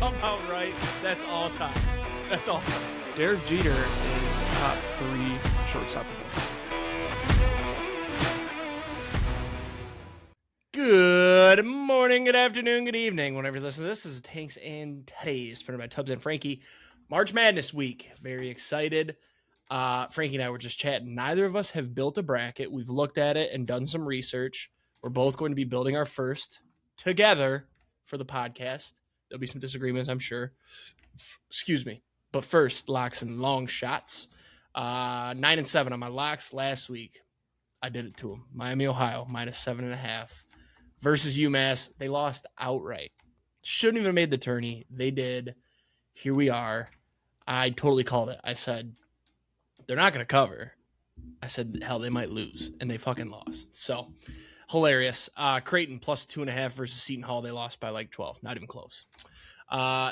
somehow right. That's all time. That's all time. Derek Jeter is top 3 shortstop. Good morning, good afternoon, good evening. Whenever you listen to this is Tanks and Tuddies, presented by Tubbs and Frankie. March Madness week. Very excited. Frankie and I were just chatting. Neither of us have built a bracket. We've looked at it and done some research. We're both going to be building our first together for the podcast. There'll be some disagreements, I'm sure. Excuse me. But first, Locks and Longshots. 9-7 on my locks last week. I did it to them. Miami, Ohio, -7.5 versus UMass. They lost outright. Shouldn't even have made the tourney. They did. Here we are. I totally called it. I said, they're not going to cover. I said, hell, they might lose. And they fucking lost. So, hilarious. Creighton +2.5 versus Seton Hall. They lost by like 12. Not even close.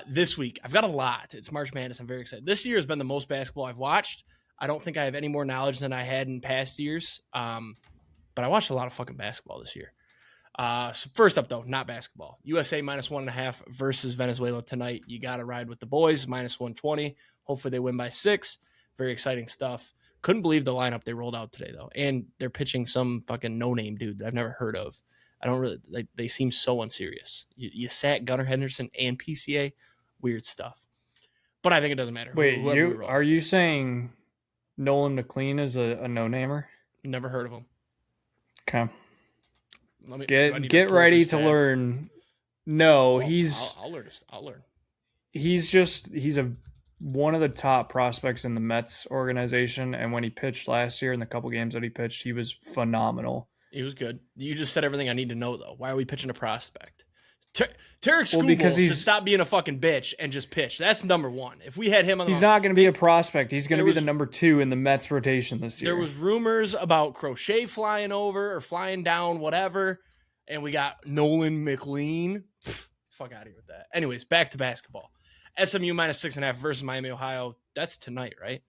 This week, I've got a lot. It's March Madness. I'm very excited. This year has been the most basketball I've watched. I don't think I have any more knowledge than I had in past years. But I watched a lot of fucking basketball this year. So first up, though, not basketball. USA -1.5 versus Venezuela tonight. You got to ride with the boys, -120. Hopefully they win by 6. Very exciting stuff. Couldn't believe the lineup they rolled out today, though. And they're pitching some fucking no-name dude that I've never heard of. I don't really like. They seem so unserious. You sat Gunnar Henderson and PCA. Weird stuff. But I think it doesn't matter. Wait, are you saying Nolan McLean is a no-namer? Never heard of him. Okay. Get ready to learn. No, I'll learn. He's one of the top prospects in the Mets organization, and when he pitched last year in the couple games that he pitched, he was phenomenal. He was good. You just said everything I need to know, though. Why are we pitching a prospect? Tarek Skubal should stop being a fucking bitch and just pitch. That's number one. If we had him on, he's not going to be a prospect. He's going to be the number 2 in the Mets rotation this year. There was rumors about Crochet flying over or flying down, whatever, and we got Nolan McLean. Fuck out of here with that. Anyways, back to basketball. SMU -6.5 versus Miami, Ohio. That's tonight, right?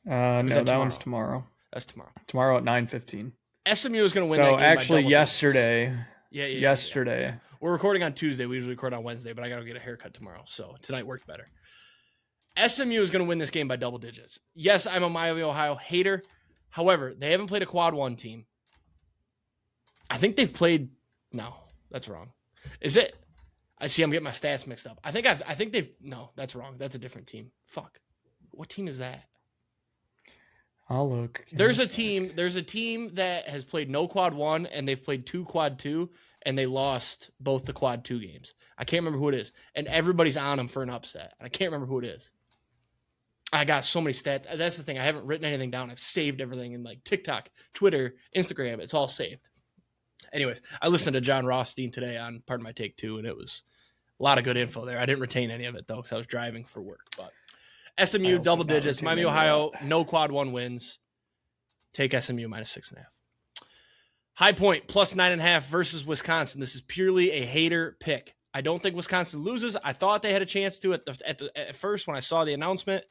No, that one's tomorrow. That's tomorrow. Tomorrow at 9:15. SMU is going to win that So game actually by double yesterday. digits. Yeah. Yesterday. We're recording on Tuesday. We usually record on Wednesday, but I got to get a haircut tomorrow. So tonight worked better. SMU is going to win this game by double digits. Yes, I'm a Miami, Ohio hater. However, they haven't played a quad 1 team. I think they've played. No, that's wrong. Is it? I see. I'm getting my stats mixed up. I think they've. No, that's wrong. That's a different team. Fuck. What team is that? I'll look. There's a team that has played no quad 1 and they've played 2 quad 2 and they lost both the quad 2 games. I can't remember who it is. And everybody's on them for an upset. I can't remember who it is. I got so many stats. That's the thing. I haven't written anything down. I've saved everything in like TikTok, Twitter, Instagram. It's all saved. Anyways, I listened to John Rothstein today on Pardon My Take 2 and it was a lot of good info there. I didn't retain any of it though because I was driving for work, but SMU double digits. Miami, Ohio, no quad 1 wins. Take SMU -6.5. High Point +9.5 versus Wisconsin. This is purely a hater pick. I don't think Wisconsin loses. I thought they had a chance to at first when I saw the announcement.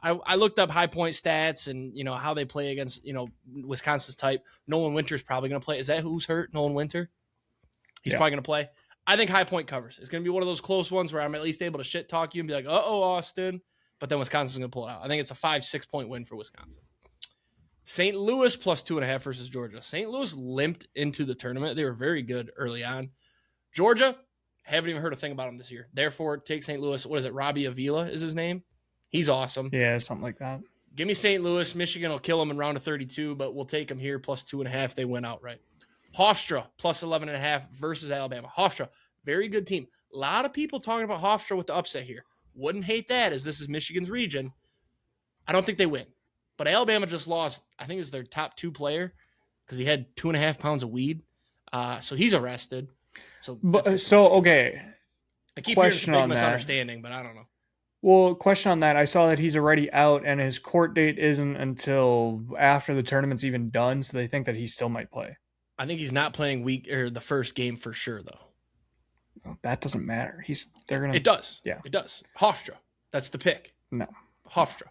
I looked up High Point stats and how they play against Wisconsin's type. Nolan Winter's probably going to play. Is that who's hurt? Nolan Winter. He's probably going to play. I think High Point covers. It's going to be one of those close ones where I'm at least able to shit talk you and be like, Austin. But then Wisconsin's going to pull it out. I think it's a 5-6 point win for Wisconsin. St. Louis +2.5 versus Georgia. St. Louis limped into the tournament. They were very good early on. Georgia, haven't even heard a thing about them this year. Therefore, take St. Louis. What is it? Robbie Avila is his name. He's awesome. Yeah, something like that. Give me St. Louis. Michigan will kill them in round of 32, but we'll take them here +2.5. They win outright. Hofstra +11.5 versus Alabama. Hofstra, very good team. A lot of people talking about Hofstra with the upset here. Wouldn't hate that as this is Michigan's region. I don't think they win. But Alabama just lost, I think it's their top 2 player because he had 2.5 pounds of weed. So he's arrested. Okay. I keep hearing some big misunderstanding, but I don't know. Well, question on that. I saw that he's already out and his court date isn't until after the tournament's even done. So they think that he still might play. I think he's not playing the first game for sure, though. Oh, that doesn't matter. It does. Yeah. It does. Hofstra. That's the pick. No. Hofstra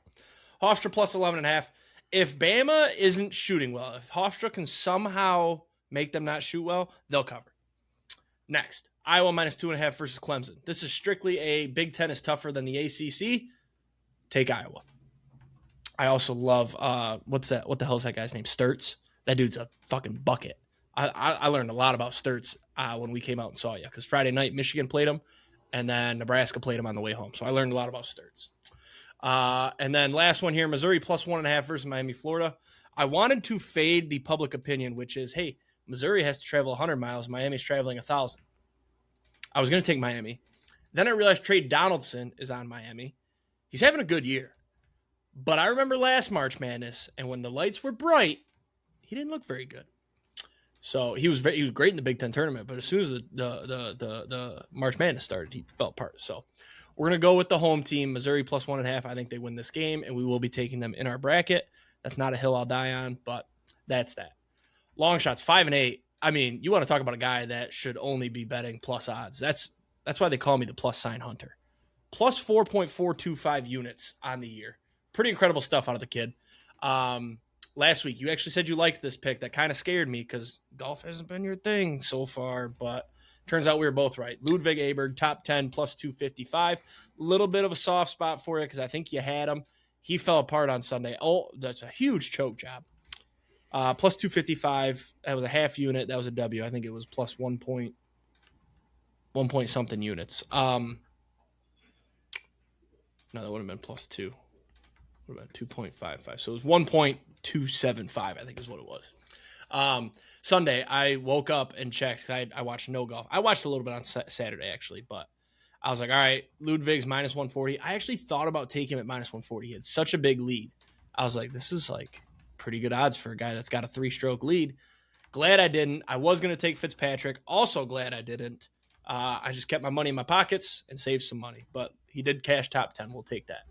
+11.5. If Bama isn't shooting well, if Hofstra can somehow make them not shoot well, they'll cover. Next, Iowa minus 2.5 versus Clemson. This is strictly a Big Ten is tougher than the ACC. Take Iowa. I also love what's that? What the hell is that guy's name? Sturts. That dude's a fucking bucket. I learned a lot about Sturts when we came out and saw you because Friday night Michigan played him, and then Nebraska played him on the way home. So I learned a lot about Sturts. And then last one here, Missouri plus 1.5 versus Miami, Florida. I wanted to fade the public opinion, which is, hey, Missouri has to travel 100 miles. Miami's traveling 1,000. I was going to take Miami. Then I realized Trey Donaldson is on Miami. He's having a good year. But I remember last March Madness, and when the lights were bright, he didn't look very good. So he was great in the Big Ten tournament, but as soon as the March Madness started, he fell apart. So we're going to go with the home team, Missouri plus 1.5. I think they win this game, and we will be taking them in our bracket. That's not a hill I'll die on, but that's that. Long shots, 5 and 8. I mean, you want to talk about a guy that should only be betting plus odds. That's why they call me the plus sign hunter. Plus 4.425 units on the year. Pretty incredible stuff out of the kid. Last week, you actually said you liked this pick. That kind of scared me because golf hasn't been your thing so far, but turns out we were both right. Ludwig Aberg, top 10, plus 255. A little bit of a soft spot for you because I think you had him. He fell apart on Sunday. Oh, that's a huge choke job. Plus 255. That was a half unit. That was a W. I think it was plus 1 point something units. No, that would have been plus 2. What about 2.55? So it was 1.275, I think is what it was. Sunday, I woke up and checked. I watched no golf. I watched a little bit on Saturday, actually, but I was like, all right, Ludwig's minus 140. I actually thought about taking him at minus 140. He had such a big lead. I was like, this is like pretty good odds for a guy that's got a 3-stroke lead. Glad I didn't. I was going to take Fitzpatrick. Also glad I didn't. I just kept my money in my pockets and saved some money, but he did cash top 10. We'll take that.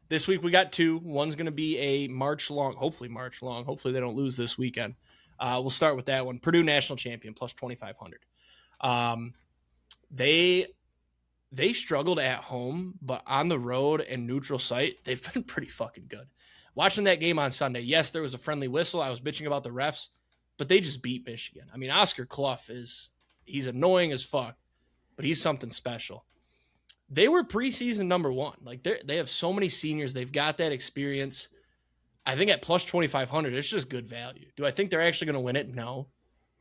This week we got 2. One's going to be a March long. Hopefully they don't lose this weekend. We'll start with that one. Purdue national champion plus 2,500. They struggled at home, but on the road and neutral site, they've been pretty fucking good. Watching that game on Sunday, yes, there was a friendly whistle. I was bitching about the refs, but they just beat Michigan. I mean, Oscar Clough he's annoying as fuck, but he's something special. They were preseason number 1. Like they have so many seniors. They've got that experience. I think at plus 2,500, it's just good value. Do I think they're actually going to win it? No.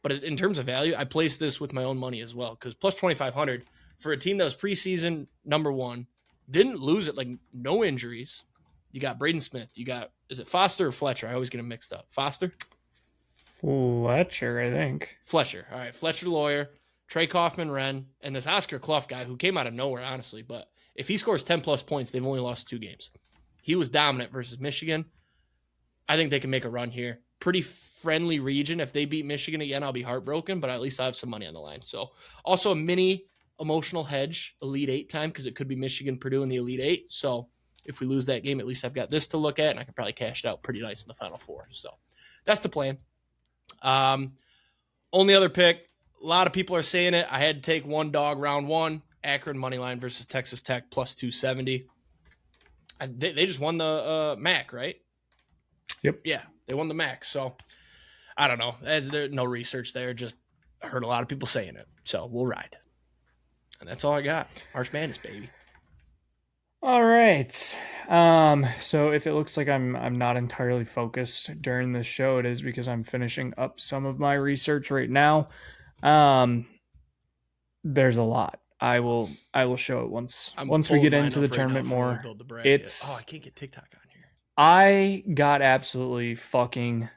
But in terms of value, I place this with my own money as well because plus 2,500 for a team that was preseason number 1, didn't lose it, like no injuries. You got Braden Smith. You got, is it Foster or Fletcher? I always get them mixed up. Foster? Fletcher, I think. Fletcher. All right. Fletcher Lawyer, Trey Kaufman-Renn, and this Oscar Clough guy who came out of nowhere, honestly. But if he scores 10-plus points, they've only lost 2 games. He was dominant versus Michigan. I think they can make a run here. Pretty friendly region. If they beat Michigan again, I'll be heartbroken, but at least I have some money on the line. So also a mini emotional hedge, Elite 8 time, because it could be Michigan, Purdue in the Elite 8. So if we lose that game, at least I've got this to look at, and I can probably cash it out pretty nice in the Final Four. So that's the plan. Only other pick, a lot of people are saying it. I had to take one dog round 1, Akron moneyline versus Texas Tech plus 270. They just won the MAC, right? Yep. Yeah, they won the MAC. So I don't know. There's no research there. Just heard a lot of people saying it. So we'll ride. And that's all I got. March Madness, baby. All right. So if it looks like I'm not entirely focused during this show, it is because I'm finishing up some of my research right now. There's a lot. I will show it once we get into the tournament more. I can't get TikTok on here. I got absolutely fucking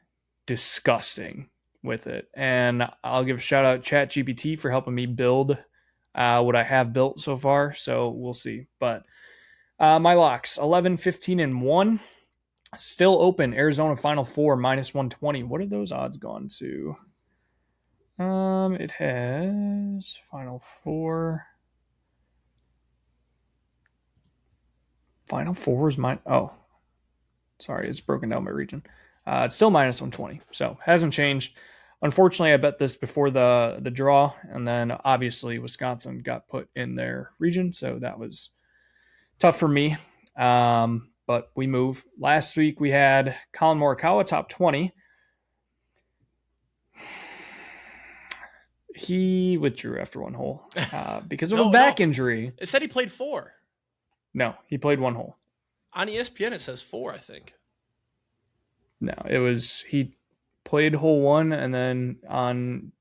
disgusting with it, and I'll give a shout out ChatGPT for helping me build what I have built so far. So we'll see, but. My locks, 11, 15, and 1. Still open. Arizona Final Four, minus 120. What are those odds gone to? It has Final Four. Final Four is sorry, it's broken down by region. It's still minus 120, so hasn't changed. Unfortunately, I bet this before the draw, and then obviously Wisconsin got put in their region, so that was tough for me, but we move. Last week we had Colin Morikawa top 20. He withdrew after one hole because of a No, back no. injury. It said he played 4. No, he played one hole. On ESPN, it says 4, I think. No, it was he played hole 1, and then on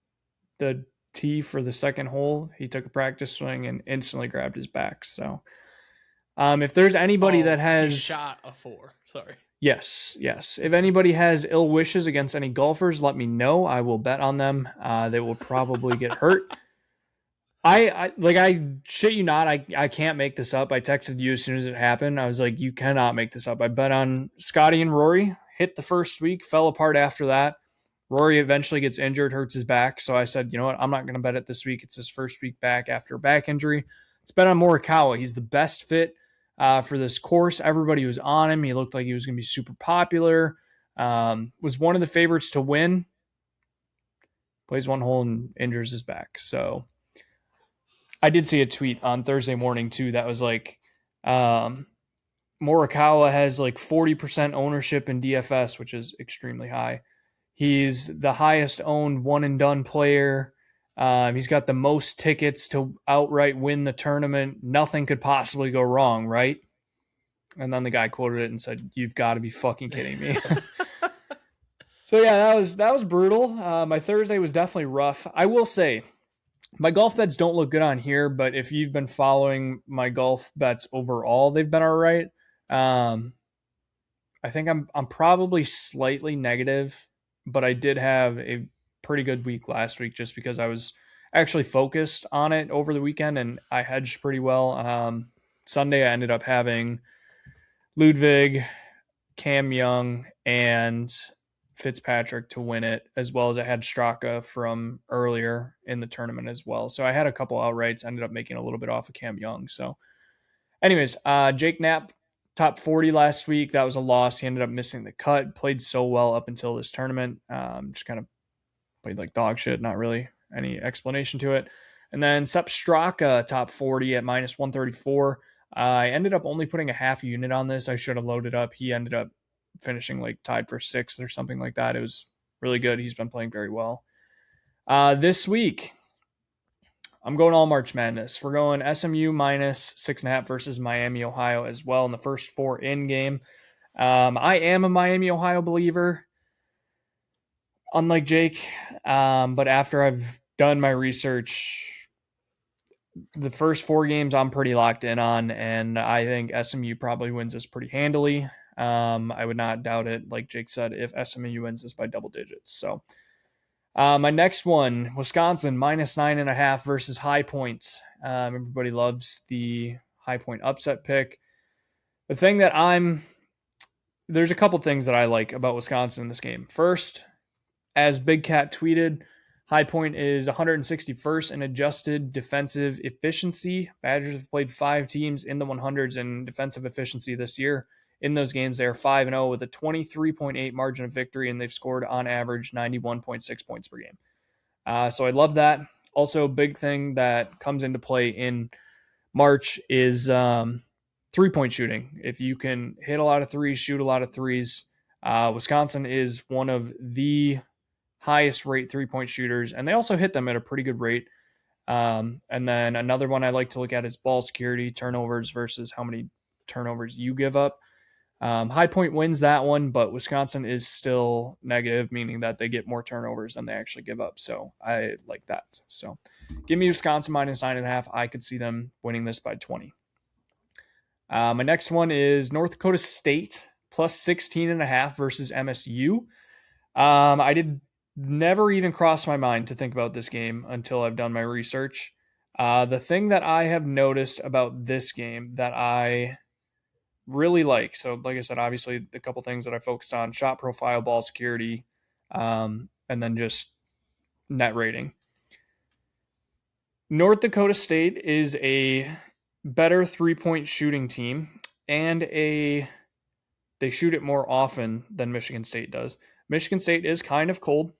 the tee for the second hole, he took a practice swing and instantly grabbed his back. So, if there's anybody that He has shot a 4. Sorry. yes, if anybody has ill wishes against any golfers, let me know. I will bet on them. They will probably get hurt. I shit you not, I can't make this up. I texted you as soon as it happened. I was like, you cannot make this up. I bet on Scotty and Rory, hit the first week, fell apart after that. Rory eventually gets injured, hurts his back. So I said, you know what, I'm not going to bet it this week. It's his first week back after a back injury. Let's bet on Morikawa. He's the best fit for this course. Everybody was on him. He looked like he was going to be super popular. Was one of the favorites to win. Plays one hole and injures his back. So I did see a tweet on Thursday morning too that was like, Morikawa has like 40% ownership in DFS, which is extremely high. He's the highest owned one and done player. He's got the most tickets to outright win the tournament. Nothing could possibly go wrong, right? And then the guy quoted it and said, "You've got to be fucking kidding me." So yeah, that was brutal. My Thursday was definitely rough. I will say, my golf bets don't look good on here, but if you've been following my golf bets overall, they've been all right. I think I'm probably slightly negative, but I did have a pretty good week last week just because I was actually focused on it over the weekend and I hedged pretty well. Sunday I ended up having Ludwig, Cam Young, and Fitzpatrick to win it, as well as I had Straka from earlier in the tournament as well. So I had a couple outrights, ended up making a little bit off of Cam Young. So anyways, Jake Knapp, top 40 last week. That was a loss. He ended up missing the cut, played so well up until this tournament. Just kind of played like dog shit, not really any explanation to it. And then Sepp Straka, top 40 at minus 134. I ended up only putting a half unit on this. I should have loaded up. He ended up finishing like tied for 6th or something like that. It was really good. He's been playing very well. This week, I'm going all March Madness. We're going SMU minus 6.5 versus Miami, Ohio as well in the first 4 in game. I am a Miami, Ohio believer, unlike Jake. But after I've done my research, the first 4 games I'm pretty locked in on, and I think SMU probably wins this pretty handily. I would not doubt it, like Jake said, if SMU wins this by double digits. So my next one, Wisconsin minus 9.5 versus High Point. Everybody loves the High Point upset pick. The thing that there's a couple things that I like about Wisconsin in this game. First, as Big Cat tweeted, High Point is 161st in adjusted defensive efficiency. Badgers have played 5 teams in the 100s in defensive efficiency this year. In those games, they are 5-0 with a 23.8 margin of victory, and they've scored on average 91.6 points per game. So I love that. Also, a big thing that comes into play in March is 3-point shooting. If you can hit a lot of threes, shoot a lot of threes, Wisconsin is one of the highest rate 3-point shooters, and they also hit them at a pretty good rate. And then another one I like to look at is ball security, turnovers versus how many turnovers you give up. High Point wins that one, but Wisconsin is still negative, meaning that they get more turnovers than they actually give up. So I like that. So give me Wisconsin minus 9.5. I could see them winning this by 20. My next one is North Dakota State plus 16.5 versus MSU. I did never even cross my mind to think about this game until I've done my research. The thing that I have noticed about this game that I really like, so like I said, obviously the couple things that I focused on: shot profile, ball security, and then just net rating. North Dakota State is a better 3-point shooting team, and they shoot it more often than Michigan State does. Michigan State is kind of cold.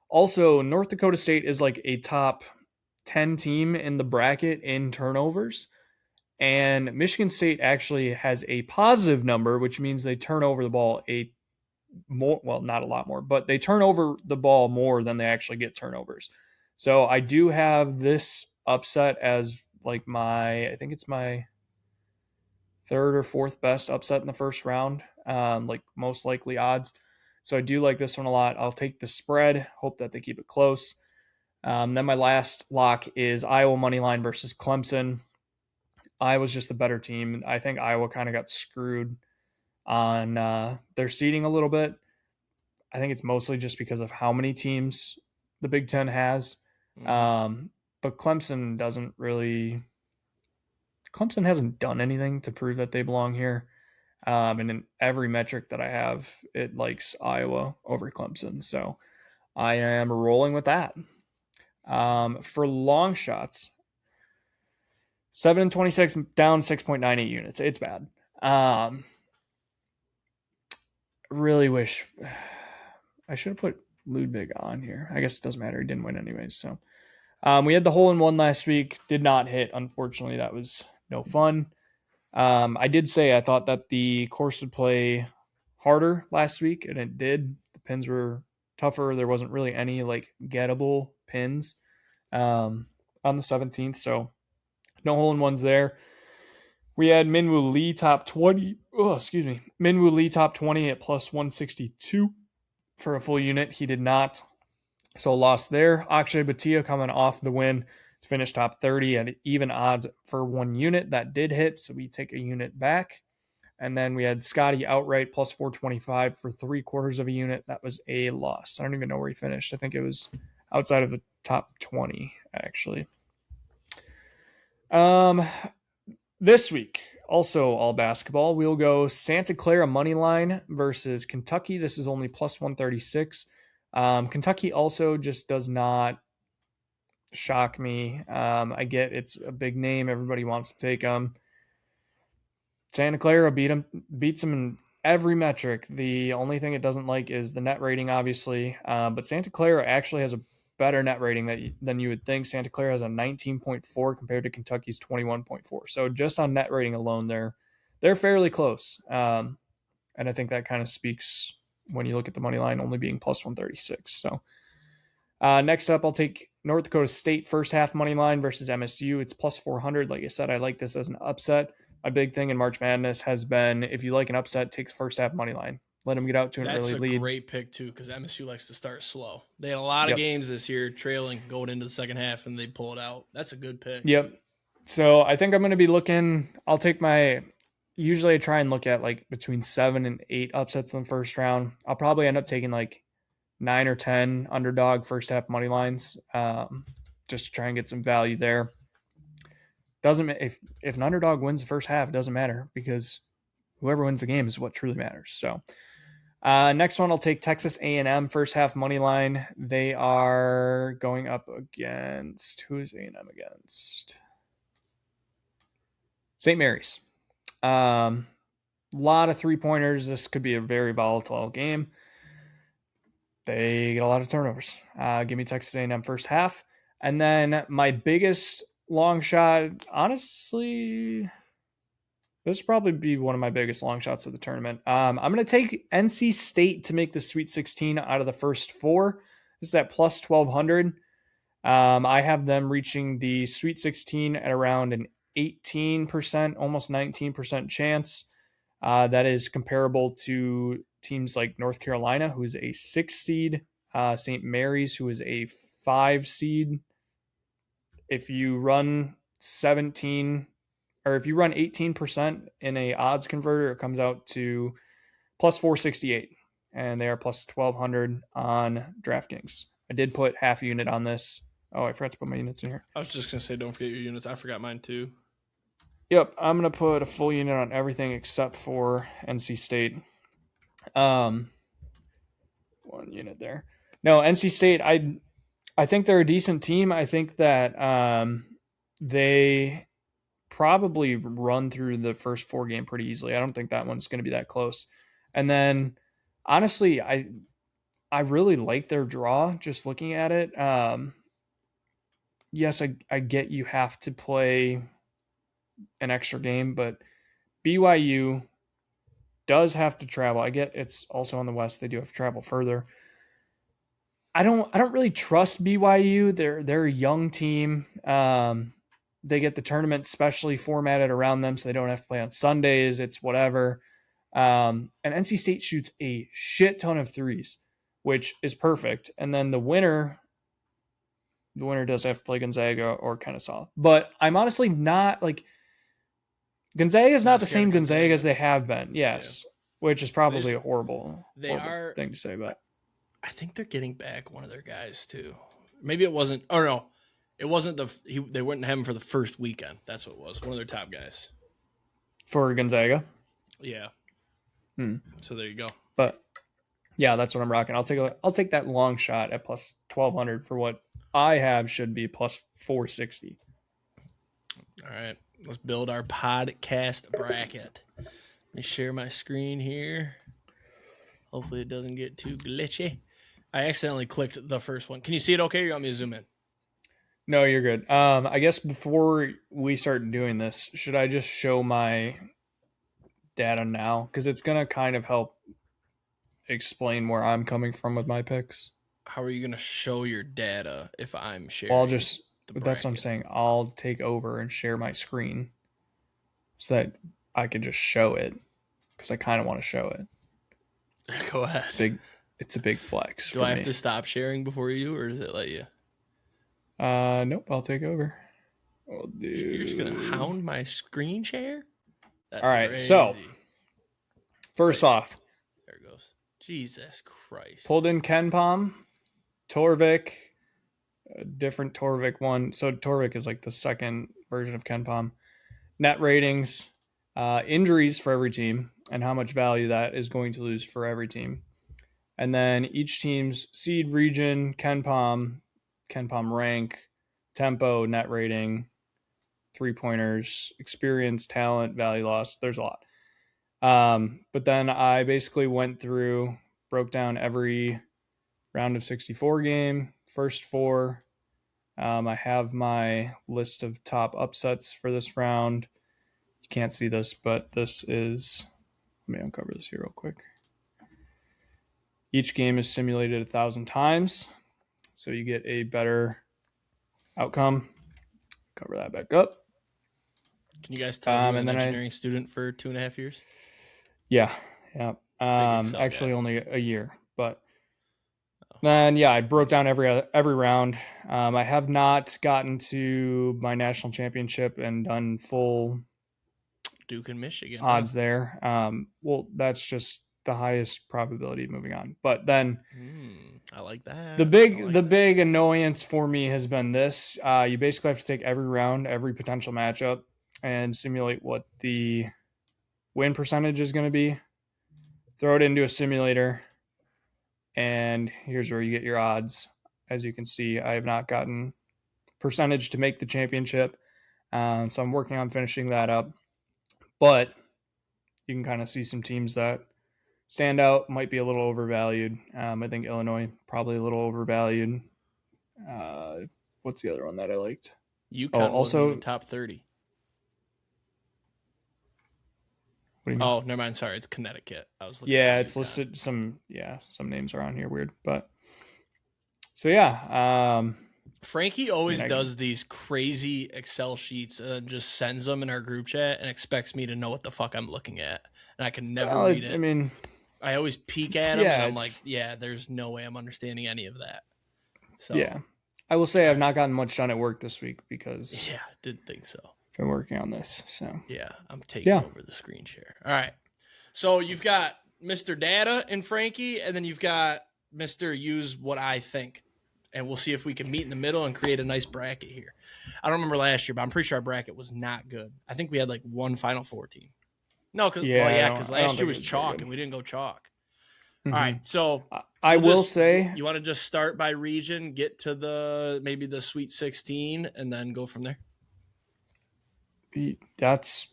Also, North Dakota State is like a top 10 team in the bracket in turnovers. And Michigan State actually has a positive number, which means they turn over the ball not a lot more, but they turn over the ball more than they actually get turnovers. So I do have this upset as like I think it's my third or fourth best upset in the first round, like most likely odds. So I do like this one a lot. I'll take the spread, hope that they keep it close. Then my last lock is Iowa money line versus Clemson. Iowa's just the better team. I think Iowa kind of got screwed on their seeding a little bit. I think it's mostly just because of how many teams the Big Ten has. But Clemson doesn't really. Clemson hasn't done anything to prove that they belong here. And in every metric that I have, it likes Iowa over Clemson. So I am rolling with that. For long shots, 7 and 26, down 6.98 units. It's bad. Really wish I should have put Ludwig on here. I guess it doesn't matter. He didn't win anyways. So we had the hole in one last week. Did not hit. Unfortunately, that was no fun. I did say I thought that the course would play harder last week, and it did. The pins were tougher. There wasn't really any like gettable pins on the 17th, so no hole in ones there. We had Minwoo Lee top 20. Oh, excuse me. Minwoo Lee top 20 at plus 162 for a full unit. He did not. So lost there. Akshay Bhatia coming off the win to finish top 30 at even odds for 1 unit. That did hit, so we take a unit back. And then we had Scotty outright plus 425 for 3/4 of a unit. That was a loss. I don't even know where he finished. I think it was outside of the top 20, actually. This week, also all basketball, we'll go Santa Clara money line versus Kentucky. This is only plus 136. Kentucky also just does not shock me. I get it's a big name. Everybody wants to take them. Santa Clara beats them in every metric. The only thing it doesn't like is the net rating, obviously. But Santa Clara actually has a better net rating than you would think. Santa Clara has a 19.4 compared to Kentucky's 21.4. So just on net rating alone, they're fairly close. And I think that kind of speaks when you look at the money line only being plus 136. So next up, I'll take North Dakota State first half money line versus MSU. It's plus 400. Like I said, I like this as an upset. My big thing in March Madness has been if you like an upset, take the first half money line. Let them get out to an early lead. That's a great pick, too, because MSU likes to start slow. They had a lot of games this year trailing going into the second half, and they pull it out. That's a good pick. Yep. So I think I'm going to be looking – I'll take my – usually I try and look at like between 7 and 8 upsets in the first round. I'll probably end up taking like 9 or 10 underdog first half money lines just to try and get some value there. Doesn't if an underdog wins the first half, it doesn't matter because whoever wins the game is what truly matters. So next one, I'll take Texas A&M first half money line. They are going up against who is A&M against? St. Mary's. Lot of 3-pointers. This could be a very volatile game. They get a lot of turnovers. Give me Texas A&M first half, and then my biggest long shot, honestly, this will probably be one of my biggest long shots of the tournament. I'm going to take NC State to make the Sweet 16 out of the first 4. This is at plus 1,200. I have them reaching the Sweet 16 at around an 18%, almost 19% chance. That is comparable to teams like North Carolina, who is a 6 seed, St. Mary's, who is a 5 seed. If you run 17 or if you run 18% in a odds converter, it comes out to plus 468, and they are plus 1,200 on DraftKings. I did put half a unit on this. Oh, I forgot to put my units in here. I was just going to say, don't forget your units. I forgot mine too. Yep, I'm going to put a full unit on everything except for NC State. 1 unit there. No, NC State, I think they're a decent team. I think that they probably run through the first 4 game pretty easily. I don't think that one's going to be that close. And then, honestly, I really like their draw, just looking at it. Yes, I get you have to play an extra game, but BYU does have to travel. I get it's also on the West. They do have to travel further. I don't really trust BYU. They're a young team. They get the tournament specially formatted around them, so they don't have to play on Sundays. It's whatever. And NC State shoots a shit ton of threes, which is perfect. And then the winner does have to play Gonzaga or Kennesaw. But I'm honestly not like Gonzaga is not the same Gonzaga as they have been. Yes, which is probably a horrible thing to say, but I think they're getting back one of their guys too. Maybe it wasn't. Oh no, it wasn't they wouldn't have him for the first weekend. That's what it was. One of their top guys for Gonzaga. Yeah. So there you go. But yeah, that's what I'm rocking. I'll take that long shot at plus 1200 for what I have should be plus 460. All right, let's build our podcast bracket. Let me share my screen here. Hopefully it doesn't get too glitchy. I accidentally clicked the first one. Can you see it okay, or you want me to zoom in? No, you're good. I guess before we start doing this, should I just show my data now? Because it's going to kind of help explain where I'm coming from with my picks. How are you going to show your data if I'm sharing? Well, that's what I'm saying. I'll take over and share my screen so that I can just show it, because I kind of want to show it. Go ahead. It's a big flex. Do I have to stop sharing before you, or does it let you? Nope. I'll take over. Oh, dude. You're just gonna hound my screen share? That's all right. Crazy. So first off, there it goes. Jesus Christ. Pulled in KenPom, Torvik, a different Torvik one. So Torvik is like the second version of KenPom. Net ratings, injuries for every team, and how much value that is going to lose for every team. And then each team's seed, region, KenPom rank, tempo, net rating, 3-pointers, experience, talent, value loss. There's a lot. But then I basically broke down every round of 64 game, first four. I have my list of top upsets for this round. You can't see this, but this is, let me uncover this here real quick. Each game is simulated 1,000 times, so you get a better outcome. Cover that back up. Can you guys tell I was an engineering student for 2.5 years? Yeah. Actually, only a year, but then I broke down every round. I have not gotten to my national championship and done full Duke and Michigan odds there. Well, that's just the highest probability of moving on. But then I like that. The big annoyance for me has been this. You basically have to take every round, every potential matchup, and simulate what the win percentage is going to be. Throw it into a simulator, and here's where you get your odds. As you can see, I have not gotten percentage to make the championship, so I'm working on finishing that up. But you can kind of see some teams that stand out, might be a little overvalued. I think Illinois probably a little overvalued. What's the other one that I liked? UConn also in the top 30. What do you mean? Oh, never mind. Sorry, it's Connecticut. I was looking. Yeah, it's listed. Some names are on here weird, but so yeah. Frankie always does these crazy Excel sheets and just sends them in our group chat and expects me to know what the fuck I'm looking at, and I can never read it. I mean, I always peek at them and I'm like, yeah, there's no way I'm understanding any of that. So yeah, I will say I've not gotten much done at work this week because I didn't think so. Been working on this, so yeah, I'm taking over the screen share. All right, so you've got Mr. Data and Frankie, and then you've got Mr. Use What I Think, and we'll see if we can meet in the middle and create a nice bracket here. I don't remember last year, but I'm pretty sure our bracket was not good. I think we had like one Final Four team. No, because last year was chalk and we didn't go chalk. Mm-hmm. All right, so I will say, you want to just start by region, get to maybe the Sweet 16, and then go from there. That's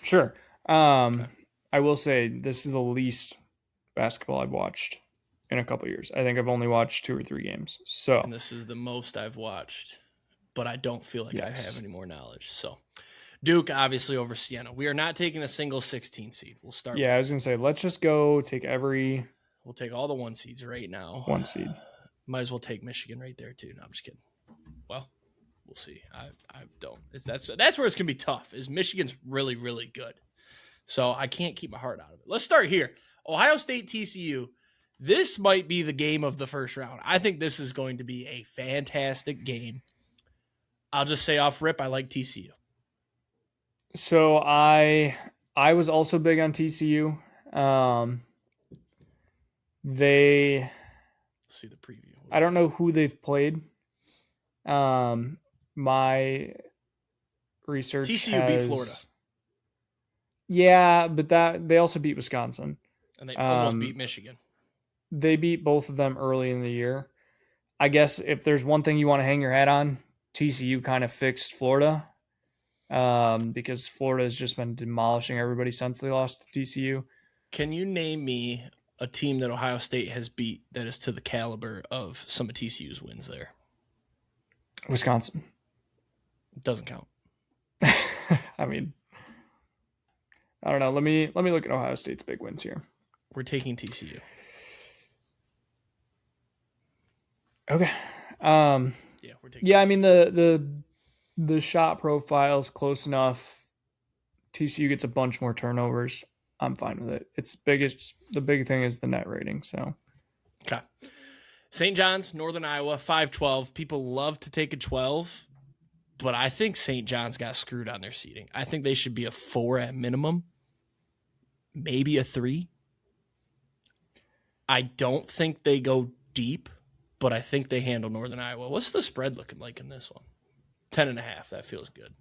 sure. Okay. I will say this is the least basketball I've watched in a couple of years. I think I've only watched 2 or 3 games. So, and this is the most I've watched, but I don't feel like I have any more knowledge. So, Duke obviously over Siena. We are not taking a single 16 seed. We'll start. Yeah, I was gonna say let's just go take We'll take all the 1 seeds right now. 1 seed. Might as well take Michigan right there too. No, I'm just kidding. Well, we'll see. I don't. That's where it's gonna be tough. Is Michigan's really really good, so I can't keep my heart out of it. Let's start here. Ohio State TCU. This might be the game of the first round. I think this is going to be a fantastic game. I'll just say off rip, I like TCU. So I was also big on TCU. They Let's see the preview. I don't know who they've played. My research TCU beat Florida. Yeah, but that they also beat Wisconsin. And they almost beat Michigan. They beat both of them early in the year. I guess if there's one thing you want to hang your hat on, TCU kind of fixed Florida. Because Florida has just been demolishing everybody since they lost to TCU. Can you name me a team that Ohio State has beat that is to the caliber of some of TCU's wins there? Wisconsin. Doesn't count. I mean, I don't know. Let me look at Ohio State's big wins here. We're taking TCU. Okay. Yeah, we're taking. Yeah, TCU. I mean the shot profile is close enough. TCU gets a bunch more turnovers. I'm fine with it. The big thing is the net rating. So, okay. St. John's, Northern Iowa, 5-12. People love to take a 12, but I think St. John's got screwed on their seating. I think they should be a 4 at minimum, maybe a 3. I don't think they go deep, but I think they handle Northern Iowa. What's the spread looking like in this one? 10.5. That feels good.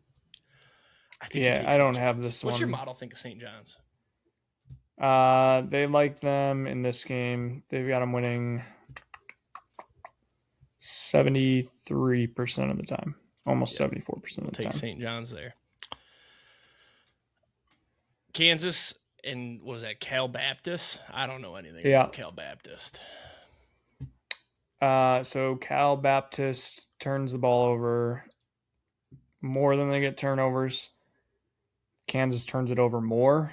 I don't have this one. What's your model think of St. John's? They like them in this game. They've got them winning 73% of the time, almost 74% of the time. Take St. John's there. Kansas and what was that? Cal Baptist? I don't know anything about Cal Baptist. So Cal Baptist turns the ball over more than they get turnovers. Kansas turns it over more.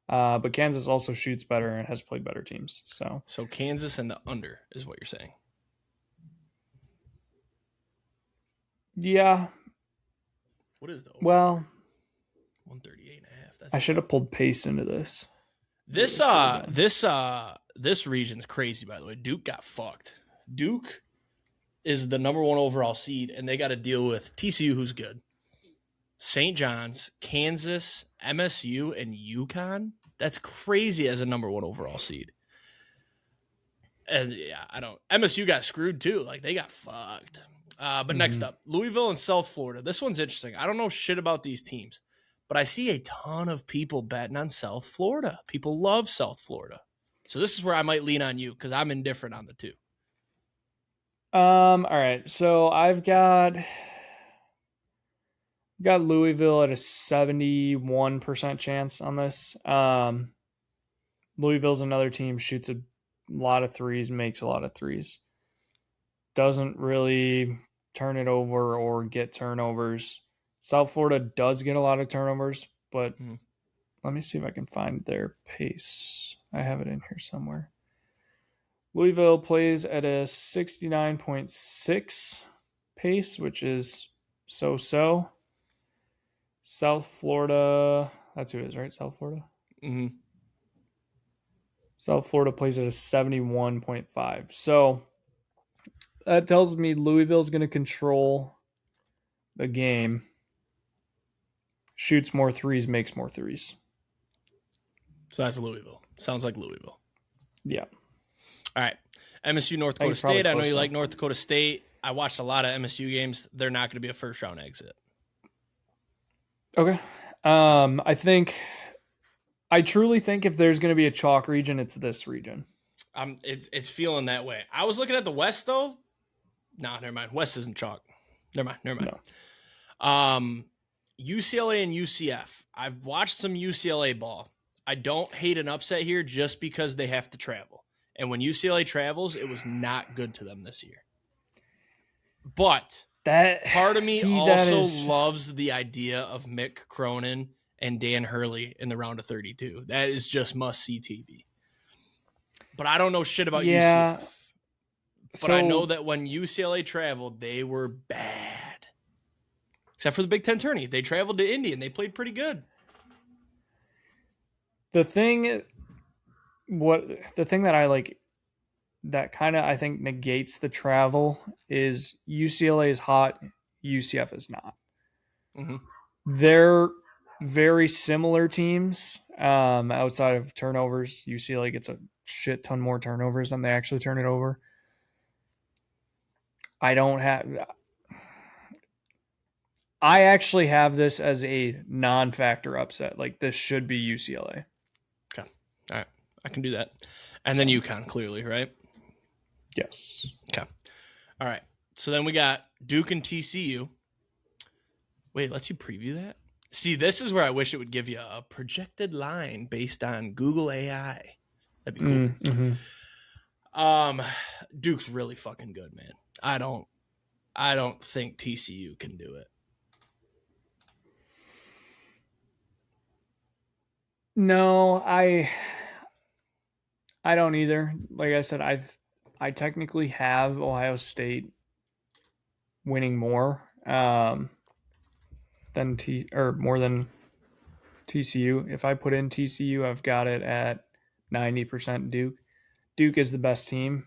But Kansas also shoots better and has played better teams. So Kansas and the under is what you're saying. Yeah. What is the over? Well, 138.5. I should have pulled pace into this. This region's crazy, by the way. Duke got fucked. Duke is the number 1 overall seed, and they got to deal with TCU, who's good, St. John's, Kansas, MSU, and UConn. That's crazy as a number 1 overall seed. And yeah, MSU got screwed too. Like they got fucked. But next up, Louisville and South Florida. This one's interesting. I don't know shit about these teams, but I see a ton of people betting on South Florida. People love South Florida. So this is where I might lean on you because I'm indifferent on the two. All right. So I've got Louisville at a 71% chance on this. Louisville's another team, shoots a lot of threes, makes a lot of threes. Doesn't really turn it over or get turnovers. South Florida does get a lot of turnovers, but let me see if I can find their pace. I have it in here somewhere. Louisville plays at a 69.6 pace, which is so-so. South Florida, that's who it is, right? South Florida? Mm-hmm. South Florida plays at a 71.5. So that tells me Louisville's going to control the game. Shoots more threes, makes more threes. So that's Louisville. Sounds like Louisville. Yeah. All right. MSU, North Dakota State. I know you like North Dakota State. I watched a lot of MSU games. They're not going to be a first-round exit. Okay. I truly think if there's going to be a chalk region, it's this region. It's feeling that way. I was looking at the West, though. No, never mind. West isn't chalk. Never mind. No. UCLA and UCF. I've watched some UCLA ball. I don't hate an upset here just because they have to travel. And when UCLA travels, it was not good to them this year. But part of me also loves the idea of Mick Cronin and Dan Hurley in the round of 32. That is just must-see TV. But I don't know shit about UCF. But I know that when UCLA traveled, they were bad. Except for the Big Ten tourney. They traveled to Indy and they played pretty good. The thing that I like that kind of I think negates the travel is UCLA is hot, UCF is not. Mm-hmm. They're very similar teams outside of turnovers. UCLA gets a shit ton more turnovers than they actually turn it over. I actually have this as a non-factor upset. Like, this should be UCLA. Okay. All right. I can do that. And then UConn, clearly, right? Yes. Okay. All right. So then we got Duke and TCU. Wait, it lets you preview that? See, this is where I wish it would give you a projected line based on Google AI. That'd be cool. Mm-hmm. Duke's really fucking good, man. I don't think TCU can do it. No, I don't either. Like I said, I technically have Ohio State winning more than more than TCU. If I put in TCU, I've got it at 90% Duke. Duke is the best team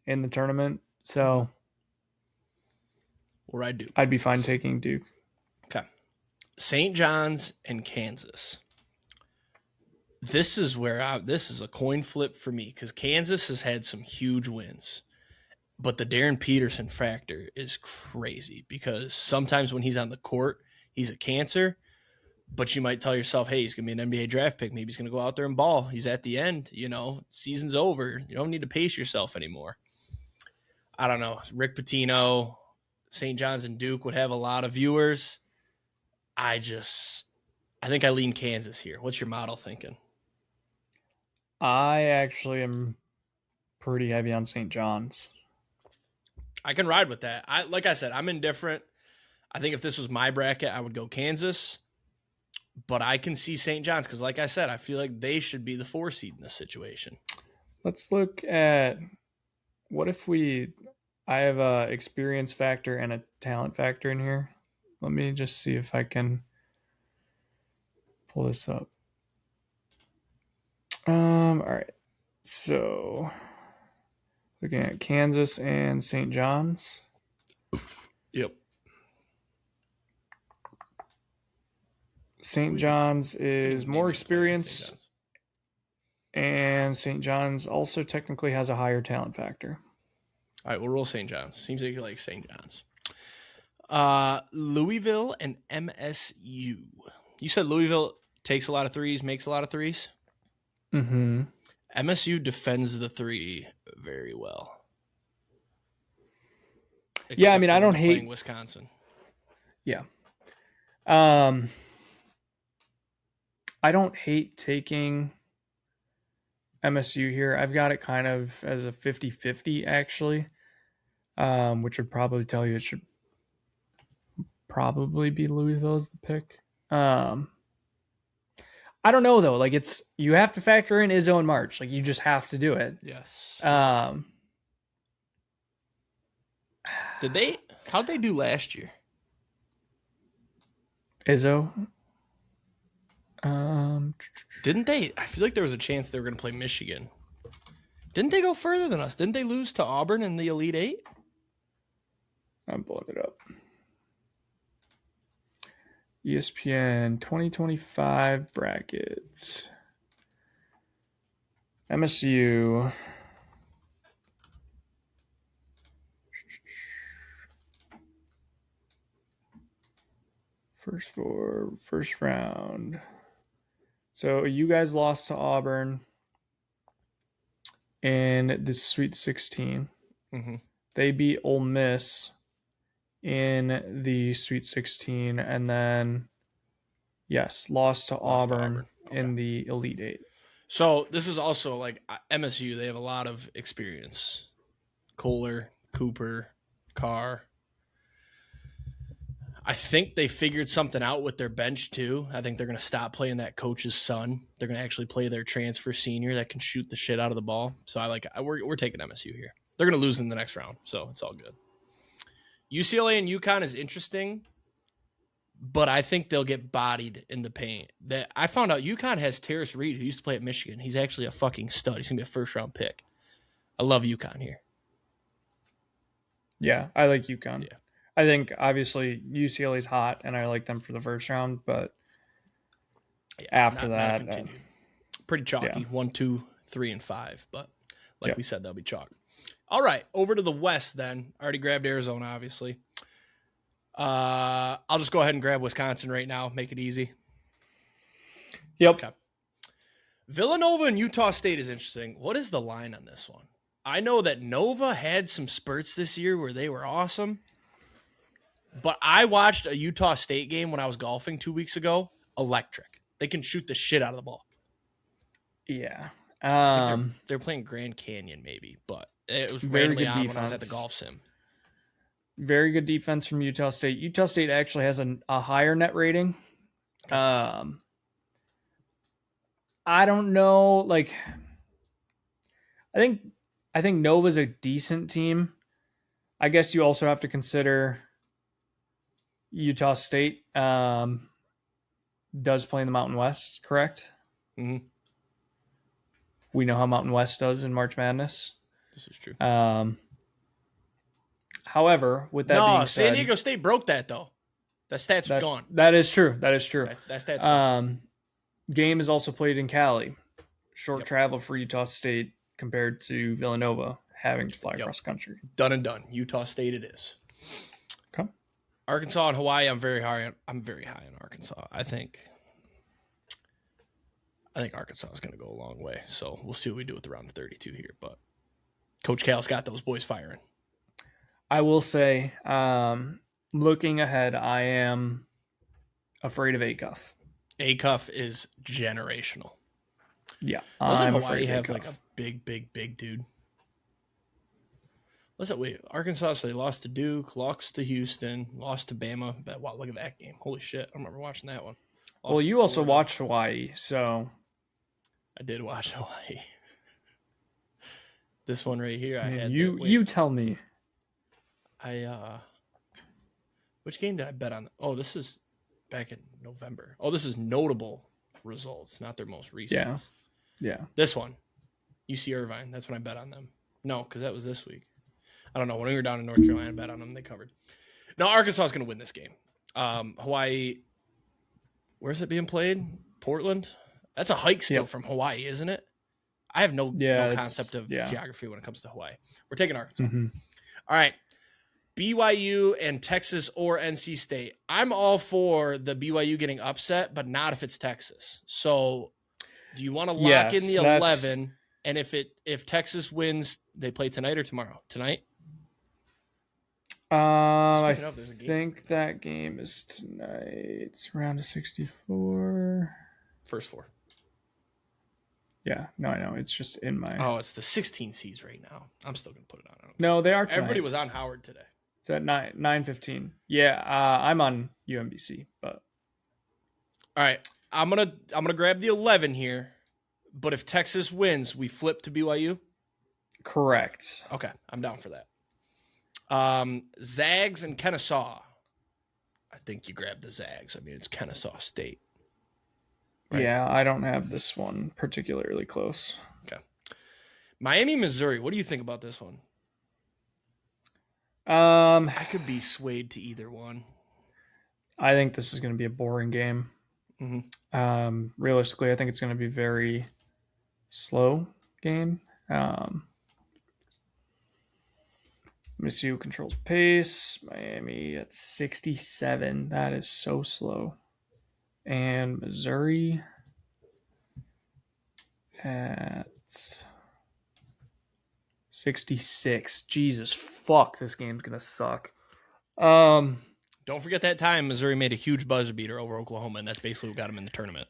in the tournament, so Or I do. I'd be fine taking Duke. Okay. St. John's and Kansas. This is a coin flip for me because Kansas has had some huge wins. But the Darren Peterson factor is crazy because sometimes when he's on the court, he's a cancer. But you might tell yourself, hey, he's going to be an NBA draft pick. Maybe he's going to go out there and ball. He's at the end. Season's over. You don't need to pace yourself anymore. I don't know. Rick Pitino, St. John's and Duke would have a lot of viewers. I think I lean Kansas here. What's your model thinking? I actually am pretty heavy on St. John's. I can ride with that. Like I said, I'm indifferent. I think if this was my bracket, I would go Kansas. But I can see St. John's because, like I said, I feel like they should be the 4 seed in this situation. Let's look at what if I have a experience factor and a talent factor in here. Let me just see if I can pull this up. All right. So looking at Kansas and St. John's. Yep. St. John's is more experience, and St. John's also technically has a higher talent factor. All right, we'll roll St. John's. Seems like you like St. John's. Louisville and MSU. You said Louisville takes a lot of threes, makes a lot of threes? Mm-hmm. MSU defends the 3 very well. Yeah, I mean, I don't hate Wisconsin. Yeah. I don't hate taking MSU here. I've got it kind of as a 50-50 actually, which would probably tell you it should probably be Louisville as the pick. I don't know though. Like you have to factor in Izzo and March. Like you just have to do it. Yes. How'd they do last year? Izzo. Didn't they? I feel like there was a chance they were going to play Michigan. Didn't they go further than us? Didn't they lose to Auburn in the Elite 8? I'm pulling it up. ESPN 2025 brackets. MSU. First round. So you guys lost to Auburn in the Sweet 16. Mm-hmm. They beat Ole Miss in the Sweet 16, and then lost to Auburn okay. in the Elite 8. So this is also like MSU. They have a lot of experience. Kohler, Cooper, Carr. I think they figured something out with their bench too. I think they're going to stop playing that coach's son. They're going to actually play their transfer senior that can shoot the shit out of the ball. So we're taking MSU here. They're going to lose in the next round, so it's all good. UCLA and UConn is interesting, but I think they'll get bodied in the paint. That I found out UConn has Terrace Reed, who used to play at Michigan. He's actually a fucking stud. He's going to be a first-round pick. I love UConn here. Yeah, I like UConn. Yeah. I think, obviously, UCLA's hot, and I like them for the first round, but after that... pretty chalky. Yeah. 1, 2, 3, and 5, but like we said, they'll be chalk. All right, over to the West then. I already grabbed Arizona, obviously. I'll just go ahead and grab Wisconsin right now. Make it easy. Yep. Okay. Villanova and Utah State is interesting. What is the line on this one? I know that Nova had some spurts this year where they were awesome, but I watched a Utah State game when I was golfing 2 weeks ago. Electric. They can shoot the shit out of the ball. Yeah. They're playing Grand Canyon maybe, but it was very randomly good on defense. when I was at the golf sim. Very good defense from Utah State. Utah State actually has a higher net rating. I don't know. Like, I think Nova's a decent team. I guess you also have to consider Utah State does play in the Mountain West, correct? Mm-hmm. We know how Mountain West does in March Madness. This is true. However, with that being said, San Diego State broke that though. That stat's gone. That is true. That is true. That stat's gone. Game is also played in Cali. Short travel for Utah State compared to Villanova having to fly across country. Done and done. Utah State it is. Okay. Arkansas and Hawaii, I'm very high on Arkansas. I think Arkansas is going to go a long way. So we'll see what we do with the round of 32 here. But Coach Cal's got those boys firing. I will say, looking ahead, I am afraid of Acuff. Acuff is generational. Yeah. Doesn't Hawaii have like a big dude? Wait, Arkansas, so they lost to Duke, lost to Houston, lost to Bama. But wow, look at that game. Holy shit. I remember watching that one. Well, you also watched Hawaii, so. I did watch Hawaii. This one right here, I had. You tell me. Which game did I bet on? Oh, this is back in November. Oh, this is notable results, not their most recent. Yeah. This one, UC Irvine. That's when I bet on them. No, because that was this week. I don't know. When we were down in North Carolina, I bet on them. They covered. No, Arkansas is going to win this game. Hawaii, where's it being played? Portland? That's a hike still from Hawaii, isn't it? I have no concept of geography when it comes to Hawaii. We're taking Arkansas. Mm-hmm. All right. BYU and Texas or NC State. I'm all for the BYU getting upset, but not if it's Texas. So do you want to lock in the 11? And if Texas wins, they play tonight or tomorrow? Tonight? I think that game is tonight. It's round of 64. First four. Yeah, no, I know. It's just in my... Oh, it's the 16 seeds right now. I'm still going to put it on. No, they are tonight. Everybody was on Howard today. It's at 9:15. Yeah, I'm on UMBC, but... All right, I'm gonna grab the 11 here, but if Texas wins, we flip to BYU? Correct. Okay, I'm down for that. Zags and Kennesaw. I think you grab the Zags. I mean, it's Kennesaw State. Right? Yeah, I don't have this one particularly close. Okay. Miami, Missouri. What do you think about this one? I could be swayed to either one. I think this is going to be a boring game. Mm-hmm. Realistically, I think it's going to be a very slow game. Let me see who controls pace. Miami at 67. That is so slow. And Missouri at 66. Jesus fuck, this game's gonna suck. Don't forget that time Missouri made a huge buzzer beater over Oklahoma, and that's basically what got them in the tournament.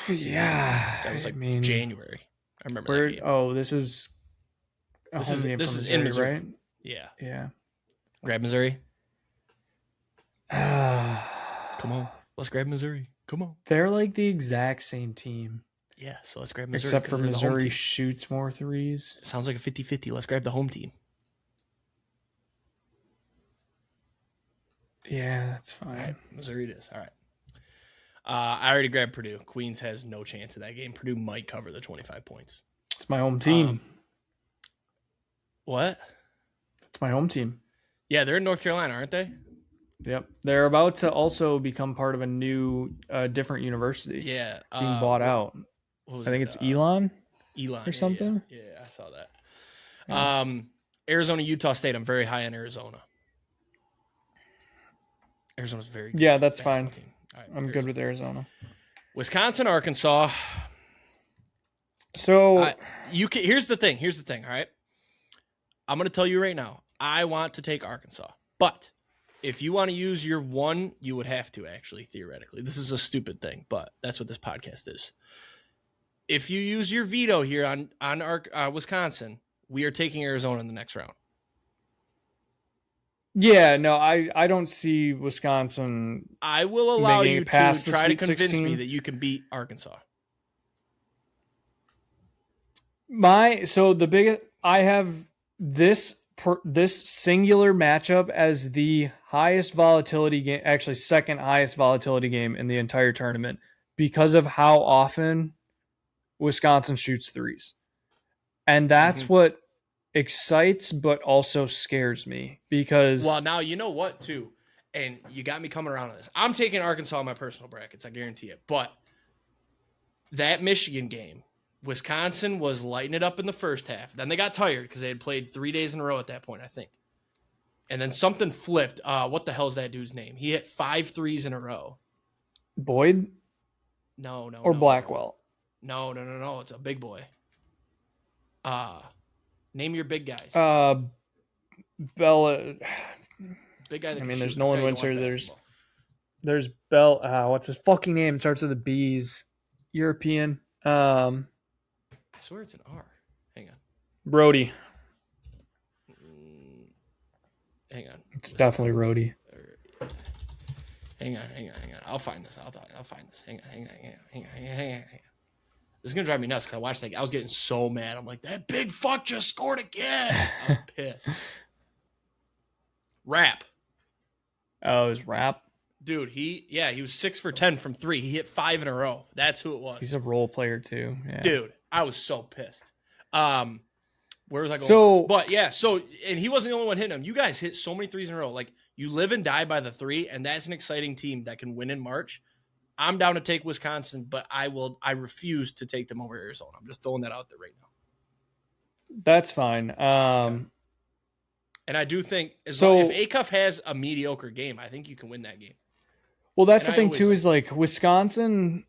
Yeah, that was January. I remember that game. Oh, this is in Missouri, right? Yeah. Grab Missouri. Come on, let's grab Missouri. Come on. They're like the exact same team. Yeah, so let's grab Missouri. Except for 'cause they're the home Missouri team. shoots more threes. It sounds like a 50-50. Let's grab the home team. Yeah, that's All fine. right, Missouri it is. All right. I already grabbed Purdue. Queens has no chance in that game. Purdue might cover the 25 points. It's my home team. What? It's my home team. Yeah, they're in North Carolina, aren't they? Yep. They're about to also become part of a new, different university. Yeah. Being bought out. I think it's Elon Elon or something. Yeah, I saw that. Yeah. Arizona, Utah State. I'm very high on Arizona. Arizona's very good. Yeah, that's fine. Team. All right, I'm good with Arizona. Wisconsin, Arkansas. So here's the thing. All right. I'm going to tell you right now. I want to take Arkansas, but if you want to use your one, you would have to actually theoretically. This is a stupid thing, but that's what this podcast is. If you use your veto here on Wisconsin, we are taking Arizona in the next round. Yeah, no, I don't see Wisconsin. I will allow you to try to convince me that you can beat Arkansas. I have this singular matchup as the highest volatility game, actually second highest volatility game in the entire tournament because of how often Wisconsin shoots threes. And that's what excites but also scares me because... Well, now you know what, too, and you got me coming around on this. I'm taking Arkansas in my personal brackets, I guarantee it. But that Michigan game, Wisconsin was lighting it up in the first half. Then they got tired because they had played 3 days in a row at that point, I think. And then something flipped. What the hell is that dude's name? He hit 5 threes in a row. Boyd? No. Or Blackwell? No. It's a big boy. Name your big guys. Bella. Big guy. I mean, there's Nolan Winter. There's Bell. What's his fucking name? It starts with a B's. European. I swear it's an R. Hang on. Brody. Hang on. It's definitely Brody. Hang on. I'll find this. I'll find this. Hang on. This is gonna drive me nuts because I watched that. I was getting so mad. I'm like, that big fuck just scored again. I was pissed. Rap. Oh, it was Rap. Dude, he was 6 for 10 from 3. He hit 5 in a row. That's who it was. He's a role player too. Yeah. Dude, I was so pissed. Where was I going? So, but yeah, and he wasn't the only one hitting them. You guys hit so many threes in a row. Like, you live and die by the 3, and that's an exciting team that can win in March. I'm down to take Wisconsin, but I refuse to take them over Arizona. I'm just throwing that out there right now. That's fine. Okay. And I do think if Acuff has a mediocre game, I think you can win that game. Well, that's the thing too, is like Wisconsin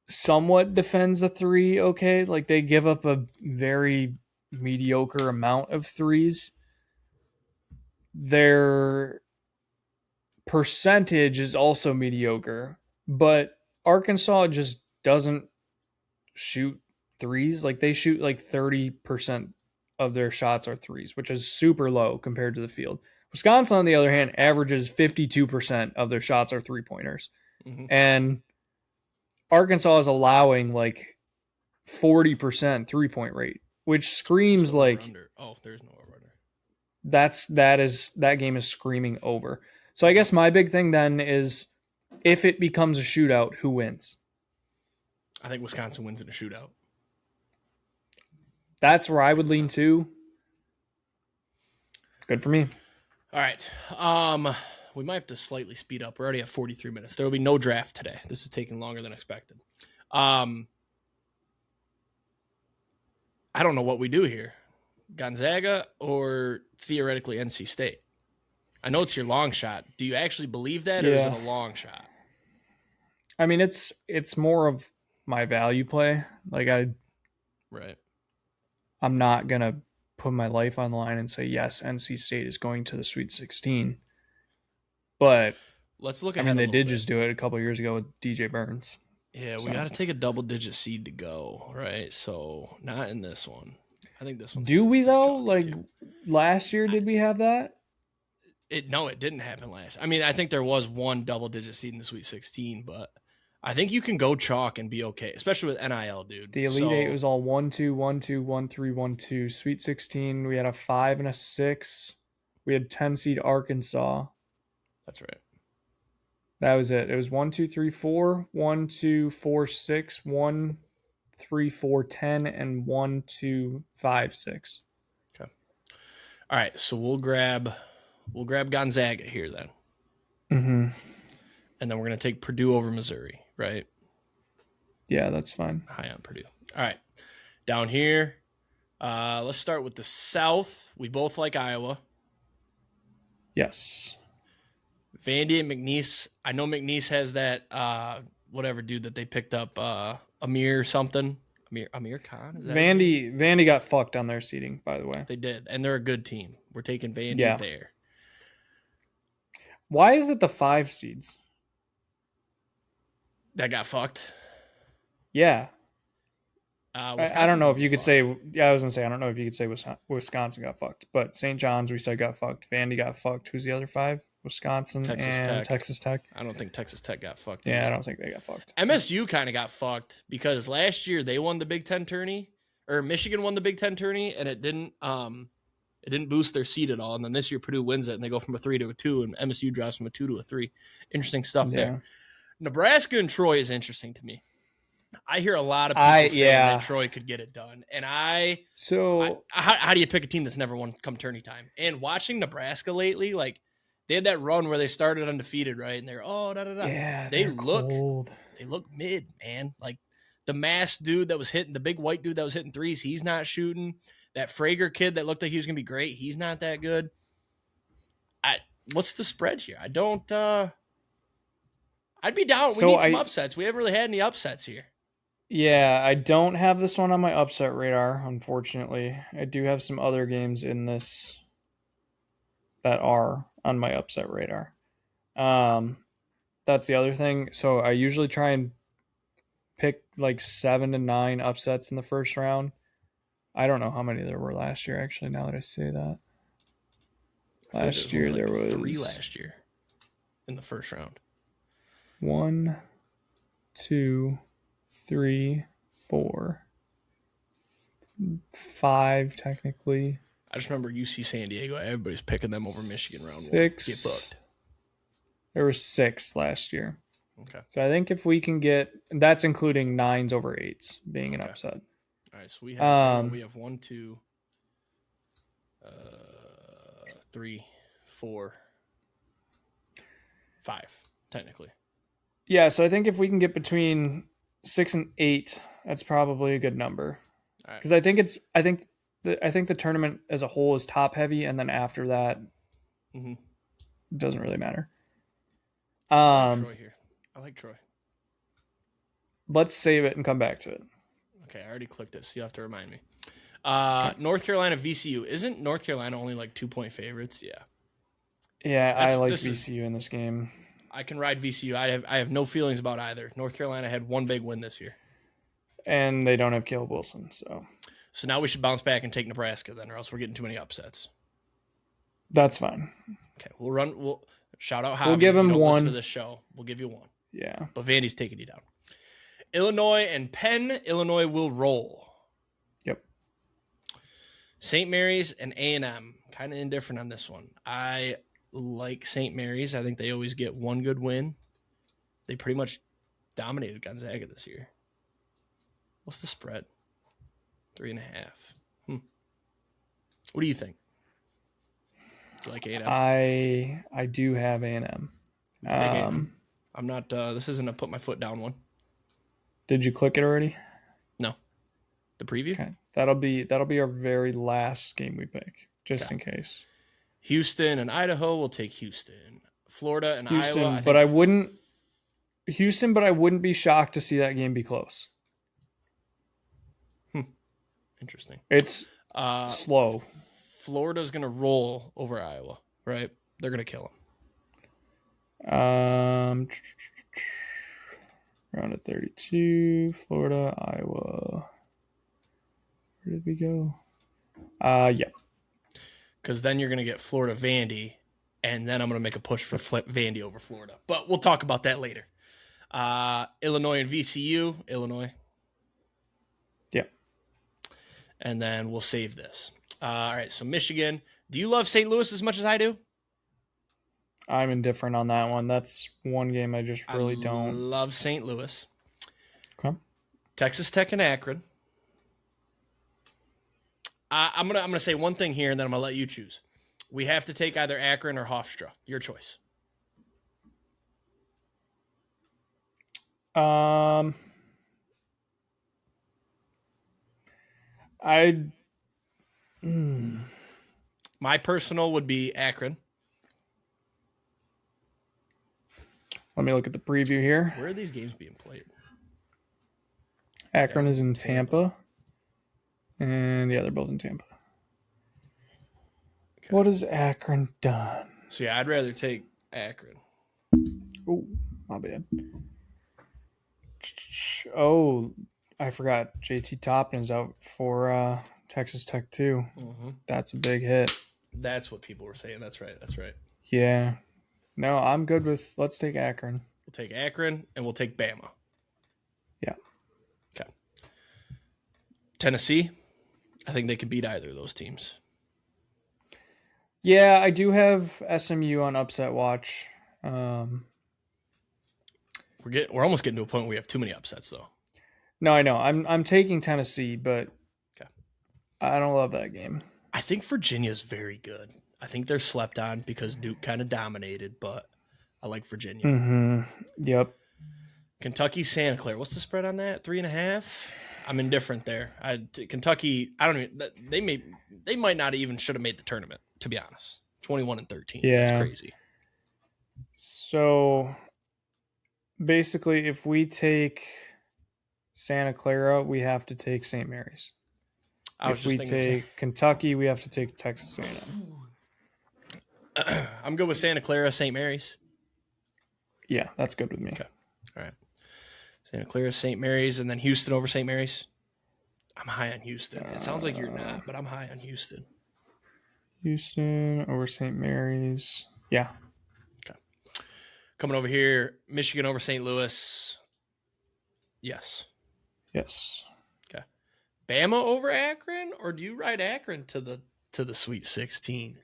somewhat defends the 3 okay. Like they give up a very mediocre amount of threes. Their percentage is also mediocre, but Arkansas just doesn't shoot threes. Like they shoot like 30% of their shots are threes, which is super low compared to the field. Wisconsin, on the other hand, averages 52% of their shots are three-pointers. Mm-hmm. And Arkansas is allowing like 40% three-point rate, which screams like... Oh, there's no over-under. That game is screaming over. So I guess my big thing then is if it becomes a shootout, who wins? I think Wisconsin wins in a shootout. That's where I would lean to. It's good for me. All right. We might have to slightly speed up. We're already at 43 minutes. There will be no draft today. This is taking longer than expected. I don't know what we do here. Gonzaga or theoretically NC State? I know it's your long shot. Do you actually believe that, or is it a long shot? I mean, it's more of my value play. Like I'm not going to put my life on the line and say, yes, NC State is going to the Sweet 16. But let's look. They did just do it a couple of years ago with DJ Burns. Yeah, we got to take a double-digit seed to go, right? So not in this one. I think this one. Do we though? Like last year, did we have that? No, it didn't happen last. I mean, I think there was one double-digit seed in the Sweet 16, but I think you can go chalk and be okay, especially with NIL, dude. The Elite Eight was all 1-2, 1-2, 1-3, 1-2. Sweet 16, we had a 5 and a 6. We had 10 seed Arkansas. That's right. That was it. It was 1, 2, 3, 4, 1, 2, 4, 6, 1, 3, 4, 10, and 1, 2, 5, 6. Okay. All right, so we'll grab Gonzaga here then. Mm-hmm. And then we're gonna take Purdue over Missouri, right? Yeah, that's fine. High on Purdue. All right. Down here, let's start with the South. We both like Iowa. Yes. Vandy and McNeese. I know McNeese has that whatever dude that they picked up, Amir something. Amir Khan? Is that Vandy got fucked on their seating, by the way. They did, and they're a good team. We're taking Vandy there. Why is it the 5 seeds That got fucked? Yeah. I don't know if you could say. Yeah, I was gonna say I don't know if you could say Wisconsin got fucked, but St. John's we said got fucked. Vandy got fucked. Who's the other 5? Wisconsin and Texas Tech. I don't think Texas Tech got fucked. Yeah, I don't think they got fucked. MSU kind of got fucked because last year they won the Big Ten tourney, or Michigan won the Big Ten tourney, and it didn't boost their seed at all. And then this year Purdue wins it, and they go from a 3 to a 2, and MSU drops from a 2 to a 3. Interesting stuff there. Nebraska and Troy is interesting to me. I hear a lot of people saying that Troy could get it done. And how do you pick a team that's never won come tourney time? And watching Nebraska lately, like they had that run where they started undefeated, right? And they're Yeah, they look mid, man. Like the masked dude that was hitting, the big white dude that was hitting threes, he's not shooting. That Frager kid that looked like he was gonna be great, he's not that good. What's the spread here? I don't I'd be down. We need some upsets. We haven't really had any upsets here. Yeah, I don't have this one on my upset radar, unfortunately. I do have some other games in this that are on my upset radar. That's the other thing. So I usually try and pick like 7 to 9 upsets in the first round. I don't know how many there were last year, actually, now that I say that. Last year there was 3 last year in the first round. 1, 2, 3, 4, 5 technically. I just remember UC San Diego. Everybody's picking them over Michigan round 1. 6. Get booked. There were 6 last year. Okay. So I think if we can get, that's including 9s over 8s being an upset. All right. So we have 1, 2, 3, 4, 5 technically. Yeah. So I think if we can get between 6 and 8, that's probably a good number. Because I think the tournament as a whole is top heavy, and then after that, it doesn't really matter. I like Troy here. I like Troy. Let's save it and come back to it. Okay, I already clicked it, so you have to remind me. North Carolina VCU. Isn't North Carolina only like 2-point favorites? Yeah. Yeah, I like VCU in this game. I can ride VCU. I have no feelings about either. North Carolina had one big win this year. And they don't have Caleb Wilson, so now we should bounce back and take Nebraska then, or else we're getting too many upsets. That's fine. Okay, we'll shout out Javi. We'll give him one for this show. We'll give you one. Yeah. But Vandy's taking you down. Illinois and Penn. Illinois will roll. Yep. St. Mary's and A&M. Kind of indifferent on this one. I like St. Mary's. I think they always get one good win. They pretty much dominated Gonzaga this year. What's the spread? 3.5. What do you think? Do you like A&M? I do have A&M. I'm not. This isn't a put my foot down one. Did you click it already? No. The preview. Okay. That'll be our very last game we pick, just in case. Houston and Idaho will take Houston. Florida and Iowa. But I wouldn't be shocked to see that game be close. Interesting. It's slow. Florida's going to roll over Iowa, right? They're going to kill them. Round of 32, Florida, Iowa. Where did we go? Yeah. Because then you're going to get Florida Vandy, and then I'm going to make a push for Vandy over Florida. But we'll talk about that later. Illinois and VCU, Illinois. Yeah. And then we'll save this. All right, so Michigan. Do you love St. Louis as much as I do? I'm indifferent on that one. That's one game I just really don't. Love St. Louis. Okay. Texas Tech and Akron. I'm gonna say one thing here, and then I'm gonna let you choose. We have to take either Akron or Hofstra. Your choice. My personal would be Akron. Let me look at the preview here. Where are these games being played? Akron is in Tampa. And yeah, they're both in Tampa. Okay. What has Akron done? So yeah, I'd rather take Akron. Oh, my bad. Oh, I forgot. JT Toppin is out for Texas Tech too. Mm-hmm. That's a big hit. That's what people were saying. That's right. Yeah. No, I'm good with. Let's take Akron. We'll take Akron and we'll take Bama. Yeah. Okay. Tennessee. I think they could beat either of those teams. Yeah, I do have SMU on upset watch. We're almost getting to a point where we have too many upsets, though. No, I know. I'm taking Tennessee, but okay. I don't love that game. I think Virginia's very good. I think they're slept on because Duke kind of dominated, but I like Virginia. Mm-hmm. Yep. Kentucky, Santa Clara. What's the spread on that? 3.5. I'm indifferent there. Kentucky. I don't even. They might not even should have made the tournament. To be honest, 21-13. Yeah, that's crazy. So basically, if we take Santa Clara, we have to take St. Mary's. If we take Kentucky, we have to take Texas A&M. I'm good with Santa Clara, St. Mary's. Yeah, that's good with me. Okay. All right. Santa Clara, St. Mary's, and then Houston over St. Mary's. I'm high on Houston. It sounds like you're not, but I'm high on Houston. Houston over St. Mary's. Yeah. Okay. Coming over here, Michigan over St. Louis. Yes. Yes. Okay. Bama over Akron, or do you ride Akron to the Sweet 16?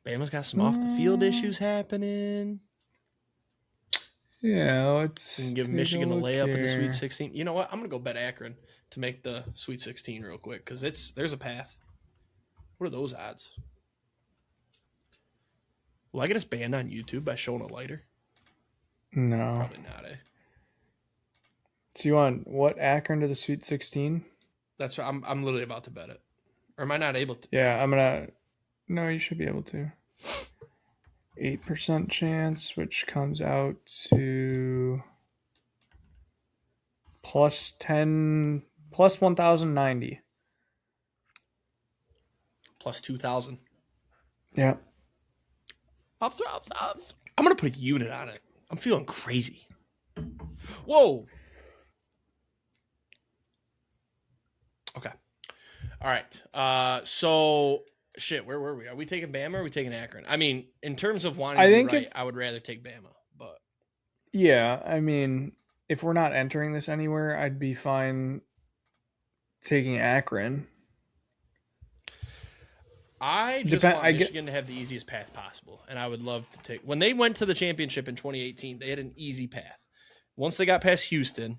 Bama's got some off the field issues happening. Yeah, let's give Michigan a layup in the Sweet 16. You know what? I'm gonna go bet Akron to make the Sweet 16 real quick because there's a path. What are those odds? Will I get us banned on YouTube by showing a lighter? No, probably not. So you want what, Akron to the Sweet 16? That's what I'm literally about to bet it. Or am I not able to? Yeah, I'm gonna. No, you should be able to. 8% chance, which comes out to plus 1,090. Plus 2,000. Yeah. I'm gonna put a unit on it. I'm feeling crazy. Whoa. Okay. All right. So shit, where were we? Are we taking Bama or are we taking Akron? I mean, in terms of wanting to be right, I would rather take Bama, but yeah, I mean, if we're not entering this anywhere, I'd be fine taking Akron. I just want Michigan to have the easiest path possible, and I would love to take. When they went to the championship in 2018, they had an easy path. Once they got past Houston,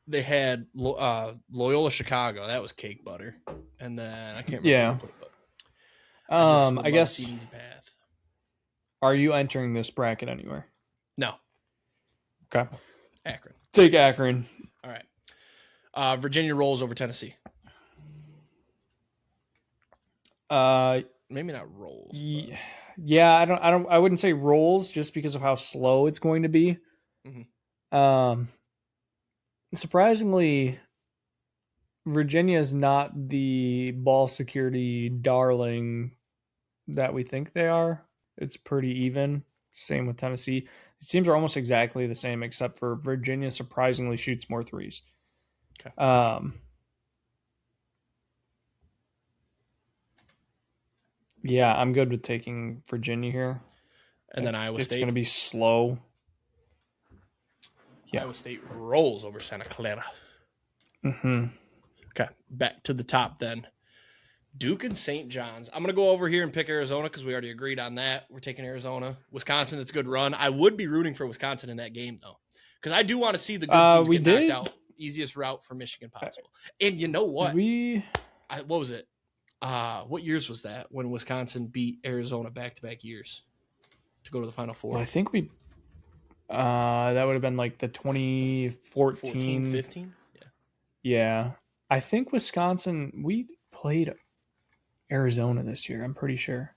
they had Loyola Chicago. That was cake butter, and then I can't remember. Yeah. I guess. Easy path. Are you entering this bracket anywhere? No. Okay. Akron. Take Akron. All right. Virginia rolls over Tennessee. Maybe not rolls. Yeah, I wouldn't say rolls just because of how slow it's going to be. Mm-hmm. Surprisingly, Virginia is not the ball security darling that we think they are. It's pretty even. Same with Tennessee. These teams are almost exactly the same, except for Virginia surprisingly shoots more threes. Okay. Yeah, I'm good with taking Virginia here. And then Iowa State. It's going to be slow. Yeah. Iowa State rolls over Santa Clara. Mm-hmm. Okay, back to the top then. Duke and St. John's. I'm going to go over here and pick Arizona because we already agreed on that. We're taking Arizona. Wisconsin, it's a good run. I would be rooting for Wisconsin in that game, though, because I do want to see the good teams get knocked out. Easiest route for Michigan possible. And you know what? What was it? What years was that when Wisconsin beat Arizona back-to-back years to go to the Final Four? Well, I think that would have been like the 2014. 15? Yeah. I think Wisconsin, we played Arizona this year, I'm pretty sure.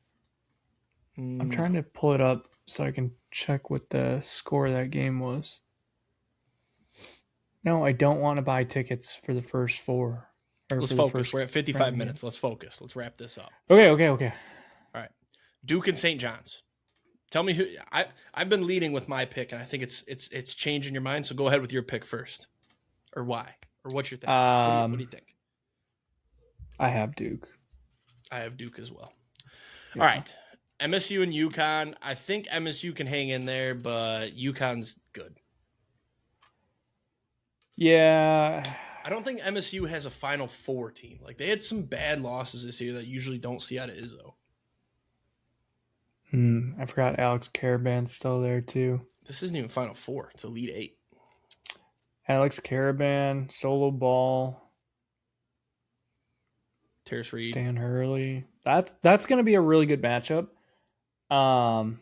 I'm trying to pull it up so I can check what the score of that game was. No, I don't want to buy tickets for the first four. Let's focus. We're at 55 minutes. Let's focus. Let's wrap this up. Okay. All right. Duke and St. John's. Tell me who I've been leading with my pick, and I think it's changing your mind. So go ahead with your pick first, or why, or what's your thing? What do you think? I have Duke. I have Duke as well. Yeah. All right. MSU and UConn. I think MSU can hang in there, but UConn's good. Yeah. I don't think MSU has a Final Four team. Like, they had some bad losses this year that you usually don't see out of Izzo. I forgot Alex Caravan's still there too. This isn't even Final Four. It's Elite Eight. Alex Caravan, Solo Ball, Terrace Reed, Dan Hurley. That's going to be a really good matchup. I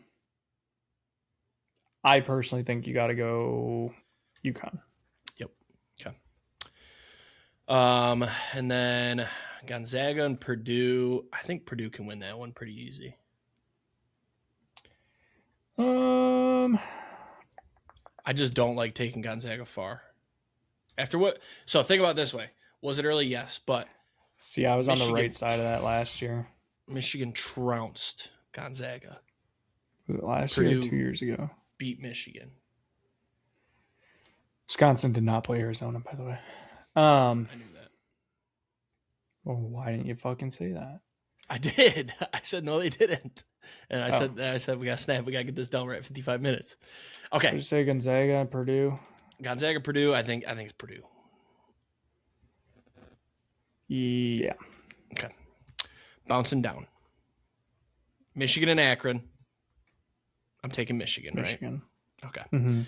personally think you got to go UConn. Yep. Okay. And then Gonzaga and Purdue. I think Purdue can win that one pretty easy. I just don't like taking Gonzaga far. After what? So think about it this way. Was it early? Yes, but see, I was on the right side of that last year. Michigan trounced Gonzaga. Last year, 2 years ago. Beat Michigan. Wisconsin did not play Arizona, by the way. I knew that. Well, why didn't you fucking say that? I did. I said no, they didn't. And I said we got to snap. We got to get this done. We're at 55 minutes. Okay. Did you say Gonzaga and Purdue? Gonzaga, Purdue. I think it's Purdue. Yeah. Okay. Bouncing down. Michigan and Akron. I'm taking Michigan. Right? Okay. Mm-hmm.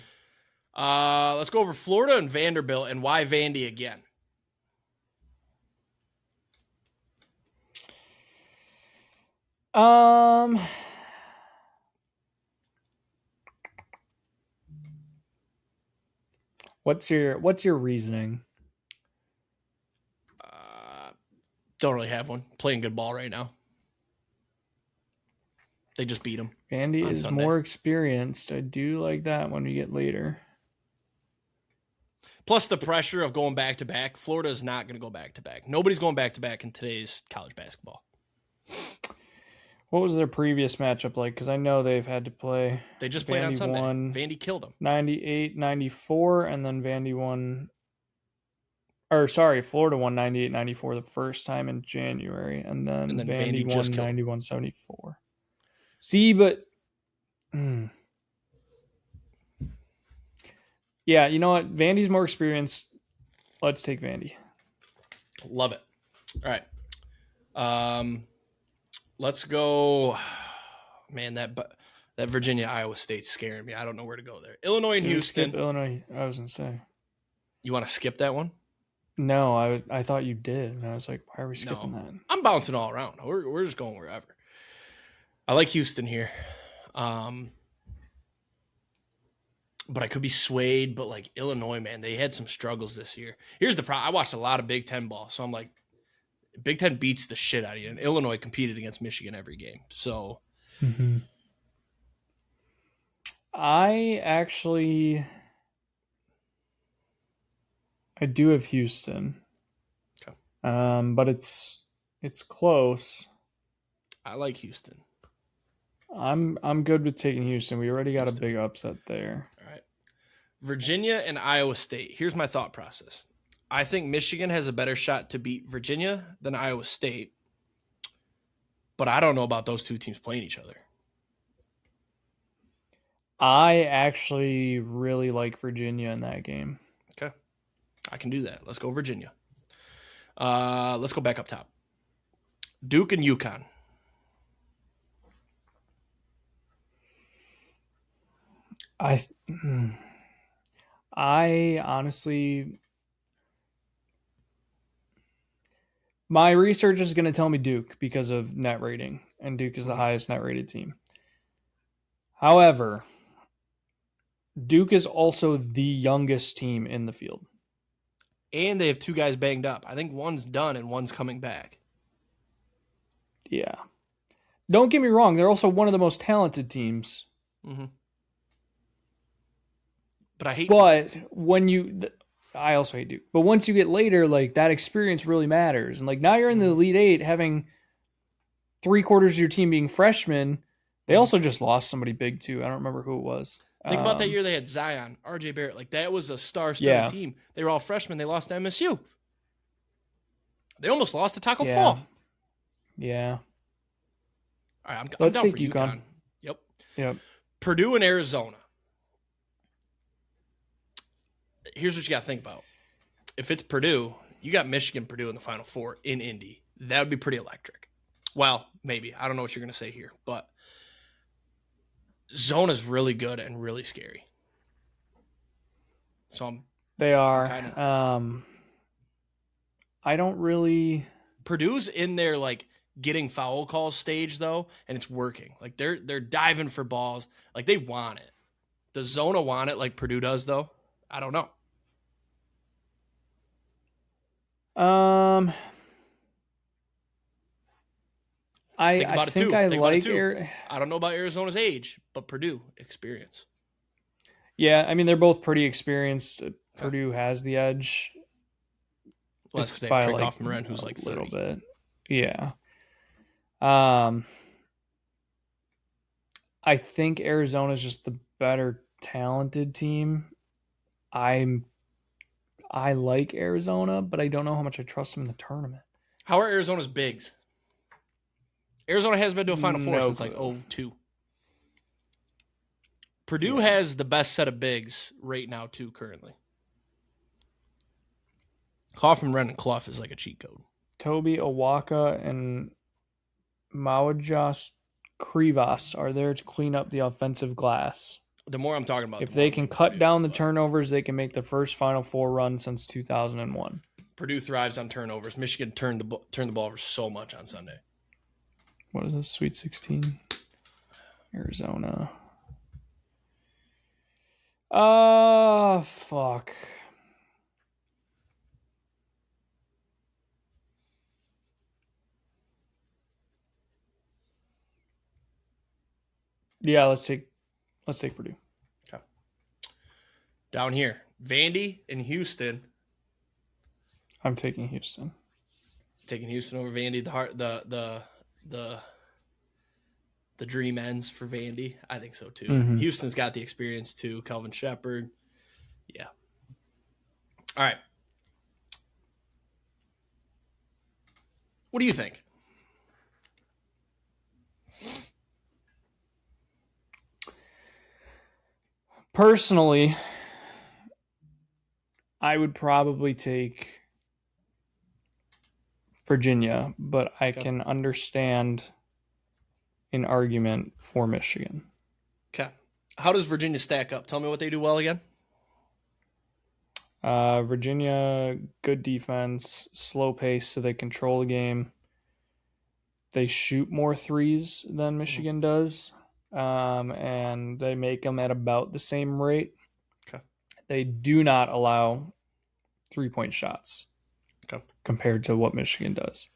Let's go over Florida and Vanderbilt and why Vandy again. What's your reasoning? Don't really have one. Playing good ball right now. They just beat them. Vandy is Sunday. More experienced. I do like that when we get later. Plus the pressure of going back-to-back. Florida is not going to go back-to-back. Nobody's going back-to-back in today's college basketball. What was their previous matchup like? Because I know they've had to play. They just played on Sunday. Vandy killed them. 98-94, and then Vandy won. Florida won 98-94 the first time in January, and then Vandy won 91-74. See, but yeah, you know what? Vandy's more experienced. Let's take Vandy. Love it. All right. Let's go. Man, that Virginia Iowa State's scaring me. I don't know where to go there. Illinois and Houston. Illinois. I was gonna say. You want to skip that one? No, I thought you did, and I was like, why are we skipping that? I'm bouncing all around. We're just going wherever. I like Houston here. But I could be swayed. But like Illinois, man, they had some struggles this year. Here's the problem. I watched a lot of Big Ten ball, so I'm like, Big Ten beats the shit out of you. And Illinois competed against Michigan every game. So I do have Houston. Okay. But it's close. I like Houston. I'm good with taking Houston. We already got a big upset there. All right. Virginia and Iowa State. Here's my thought process. I think Michigan has a better shot to beat Virginia than Iowa State. But I don't know about those two teams playing each other. I actually really like Virginia in that game. Okay. I can do that. Let's go Virginia. Let's go back up top. Duke and UConn. I honestly, my research is going to tell me Duke because of net rating, and Duke is the highest net rated team. However, Duke is also the youngest team in the field. And they have two guys banged up. I think one's done and one's coming back. Yeah. Don't get me wrong, they're also one of the most talented teams. Mm-hmm. But I hate But Duke. I also hate Duke. But once you get later, like that experience really matters. And like now you're in the Elite Eight having 3/4 of your team being freshmen. They also just lost somebody big too. I don't remember who it was. Think about that year they had Zion, RJ Barrett. Like that was a star-studded team. They were all freshmen. They lost to MSU. They almost lost to Taco Fall. Yeah. All right, I'm down for UConn. Yep. Purdue and Arizona. Here's what you got to think about. If it's Purdue, you got Michigan, Purdue in the Final Four in Indy. That would be pretty electric. Well, maybe. I don't know what you're going to say here, but Zona's really good and really scary. So they are. I don't really. Purdue's in there like getting foul calls stage though, and it's working. Like they're diving for balls. Like they want it. Does Zona want it like Purdue does though? I don't know. I think I like I don't know about Arizona's age, but Purdue experience. Yeah, I mean they're both pretty experienced. Okay. Purdue has the edge. Well, that's because they have Trick Moran, who's like 30. A little bit. Yeah. I think Arizona's just the better talented team. I like Arizona, but I don't know how much I trust them in the tournament. How are Arizona's bigs? Arizona hasn't been to a Final Four since like 2002. Purdue has the best set of bigs right now too currently. Kaufman, Wren, and Clough is like a cheat code. Toby Awaka and Mawajas Krivas are there to clean up the offensive glass. The more I'm talking about, if they can cut down the turnovers, they can make the first Final Four run since 2001. Purdue thrives on turnovers. Michigan turned the ball over so much on Sunday. What is this? Sweet 16? Arizona. Fuck. Yeah, let's take Purdue. Okay. Down here, Vandy and Houston. I'm taking Houston. Taking Houston over Vandy. The dream ends for Vandy. I think so too. Mm-hmm. Houston's got the experience too. Kelvin Shepard. Yeah. All right. What do you think? Personally, I would probably take Virginia, but I can understand an argument for Michigan. Okay. How does Virginia stack up? Tell me what they do well again. Virginia, good defense, slow pace so they control the game. They shoot more threes than Michigan does, and they make them at about the same rate. Okay. They do not allow 3-point shots compared to what Michigan does.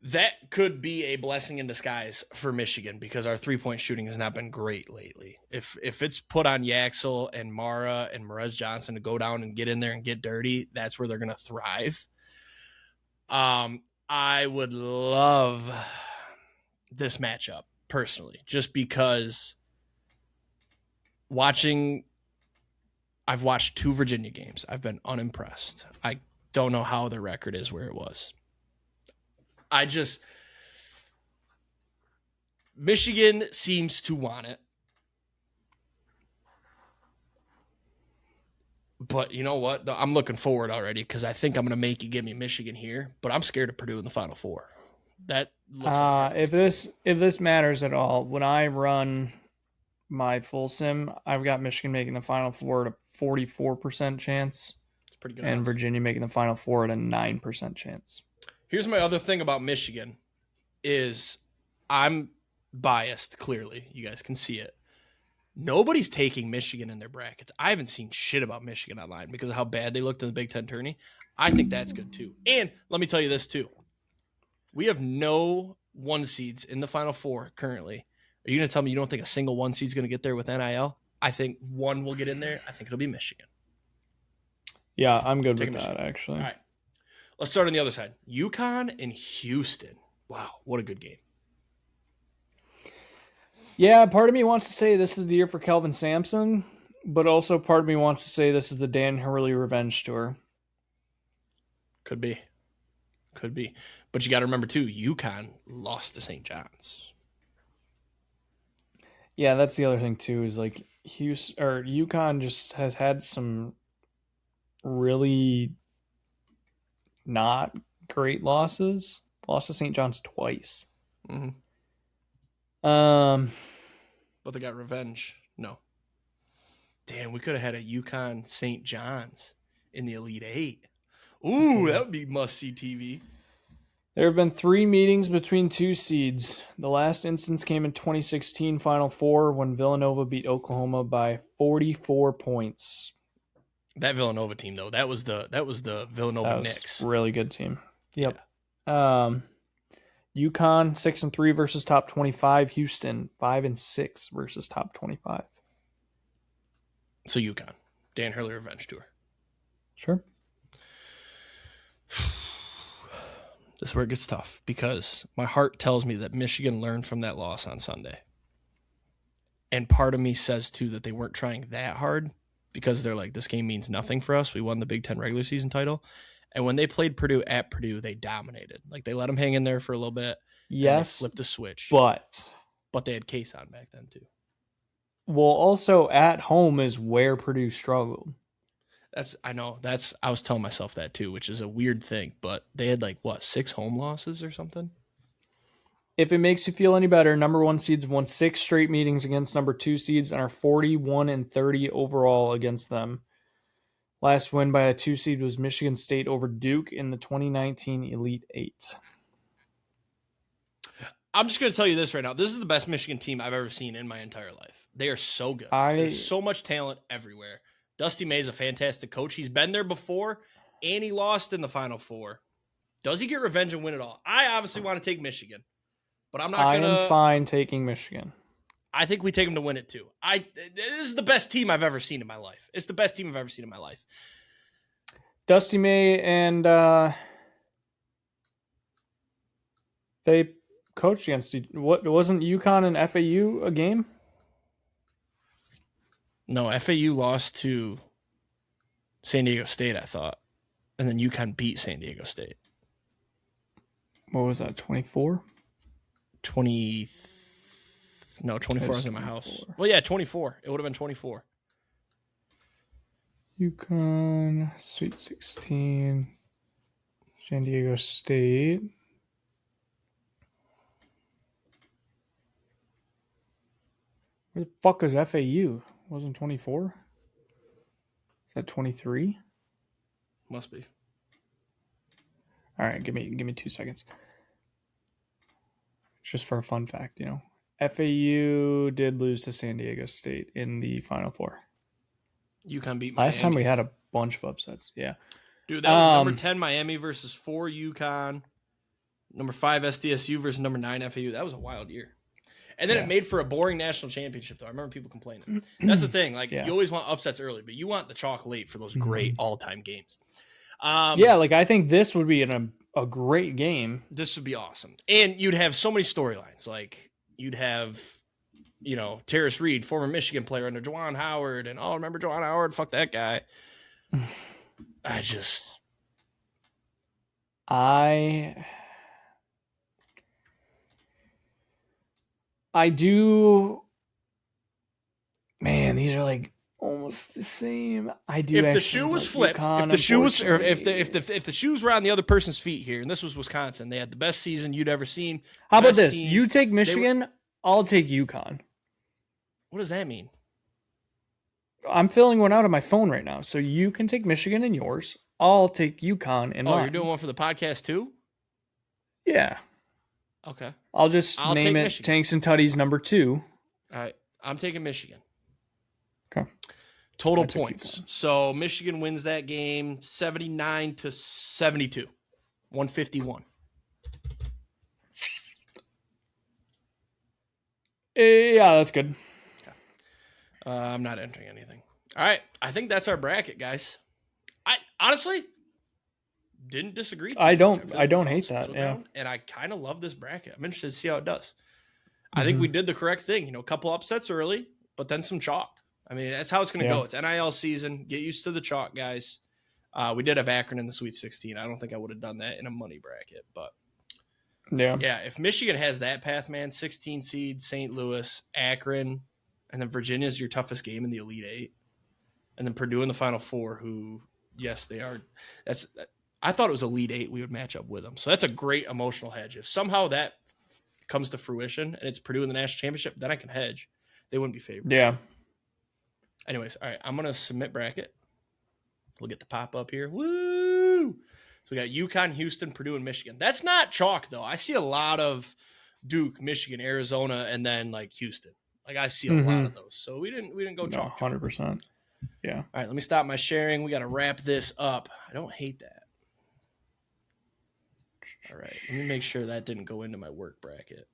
That could be a blessing in disguise for Michigan because our 3-point shooting has not been great lately. If it's put on Yaxel and Mara and Merez Johnson to go down and get in there and get dirty, that's where they're going to thrive. I would love this matchup personally, just because I've watched 2 Virginia games. I've been unimpressed. I don't know how the record is where it was. Michigan seems to want it. But you know what? I'm looking forward already because I think I'm going to make you give me Michigan here, but I'm scared of Purdue in the Final Four. That looks like If this matters at all, when I run my full sim, I've got Michigan making the Final Four at a 44% chance, it's pretty good and odds. Virginia making the Final Four at a 9% chance. Here's my other thing about Michigan is I'm biased, clearly. You guys can see it. Nobody's taking Michigan in their brackets. I haven't seen shit about Michigan online because of how bad they looked in the Big Ten tourney. I think that's good too. And let me tell you this too. We have no 1 seeds in the Final Four currently. Are you going to tell me you don't think a single 1 seed is going to get there with NIL? I think one will get in there. I think it'll be Michigan. Yeah, I'm good Taking with that, Michigan. actually. All right. Let's start on the other side. UConn and Houston. Wow, what a good game. Yeah, part of me wants to say this is the year for Kelvin Sampson, but also part of me wants to say this is the Dan Hurley revenge tour. Could be. But you got to remember, too, UConn lost to St. John's. Yeah, that's the other thing, too, is like UConn just has had some really not great losses. Lost to St. John's twice. Mm-hmm. But they got revenge. No. Damn, we could have had a UConn St. John's in the Elite Eight. Ooh, that would be must-see TV. There have been 3 meetings between 2 seeds. The last instance came in 2016 Final Four when Villanova beat Oklahoma by 44 points. That Villanova team, though, that was the Villanova Knicks. Really good team. Yep. Yeah. UConn 6-3 versus top 25. Houston 5-6 versus top 25. So UConn, Dan Hurley revenge tour. Sure. This is where it gets tough because my heart tells me that Michigan learned from that loss on Sunday. And part of me says, too, that they weren't trying that hard because they're like, this game means nothing for us. We won the Big Ten regular season title. And when they played Purdue at Purdue, they dominated. Like, they let them hang in there for a little bit. Yes. Flipped the switch. But they had Case on back then, too. Well, also at home is where Purdue struggled. I was telling myself that too, which is a weird thing, but they had 6 home losses or something? If it makes you feel any better, number 1 seeds have won 6 straight meetings against number 2 seeds and are 41-30 overall against them. Last win by a 2 seed was Michigan State over Duke in the 2019 Elite Eight. I'm just going to tell you this right now. This is the best Michigan team I've ever seen in my entire life. They are so good. There's so much talent everywhere. Dusty May's a fantastic coach. He's been there before, and he lost in the Final Four. Does he get revenge and win it all? I obviously want to take Michigan, but I'm not going to. I am fine taking Michigan. I think we take them to win it, too. This is the best team I've ever seen in my life. It's the best team I've ever seen in my life. Dusty May and they coached against you. What wasn't UConn and FAU a game? No, FAU lost to San Diego State, I thought. And then UConn beat San Diego State. What was that, 24? 24 was in my house. Well, yeah, 24. It would have been 24. UConn, Sweet 16, San Diego State. Where the fuck is FAU? Wasn't 24? Is that 23? Must be. All right, give me 2 seconds. Just for a fun fact, FAU did lose to San Diego State in the Final Four. UConn beat Miami. Last time we had a bunch of upsets. Yeah. Dude, that was number 10 Miami versus 4 UConn. Number 5 SDSU versus number 9 FAU. That was a wild year. And then it made for a boring national championship, though. I remember people complaining. That's the thing. You always want upsets early, but you want the chalk late for those great all-time games. I think this would be a great game. This would be awesome. And you'd have so many storylines. You'd have, Terrace Reed, former Michigan player under Juwan Howard, and, remember Juwan Howard? Fuck that guy. I do. Man, these are almost the same. I do. If the shoe was flipped, UConn, if the shoe was, or unfortunately. if the shoes were on the other person's feet here, and this was Wisconsin, they had the best season you'd ever seen. How about Best this? team. You take Michigan, I'll take UConn. What does that mean? I'm filling one out on my phone right now, so you can take Michigan in yours. I'll take UConn in mine. You're doing one for the podcast too? Yeah. Okay. I'll just name it Michigan. Tanks and Tuddies number 2. All right. I'm taking Michigan. Okay. Total points. So Michigan wins that game 79-72. 151. Yeah, that's good. Okay. I'm not entering anything. All right. I think that's our bracket, guys. I honestly didn't disagree. I don't like hate that. Yeah. And I kind of love this bracket. I'm interested to see how it does. I think we did the correct thing. A couple upsets early, but then some chalk. I mean, that's how it's going to go. It's NIL season. Get used to the chalk, guys. We did have Akron in the Sweet 16. I don't think I would have done that in a money bracket, but yeah. If Michigan has that path, man, 16 seed, St. Louis, Akron, and then Virginia's your toughest game in the Elite Eight, and then Purdue in the Final Four. Who, yes, they are. I thought it was Elite Eight we would match up with them, so that's a great emotional hedge. If somehow that comes to fruition and it's Purdue in the national championship, then I can hedge. They wouldn't be favored. Yeah. Anyways, all right, I'm going to submit bracket. We'll get the pop up here. Woo! So we got UConn, Houston, Purdue, and Michigan. That's not chalk, though. I see a lot of Duke, Michigan, Arizona, and then like Houston. Like I see a lot of those. So we didn't go chalk. 100%. Yeah. All right, let me stop my sharing. We got to wrap this up. I don't hate that. All right, let me make sure that didn't go into my work bracket.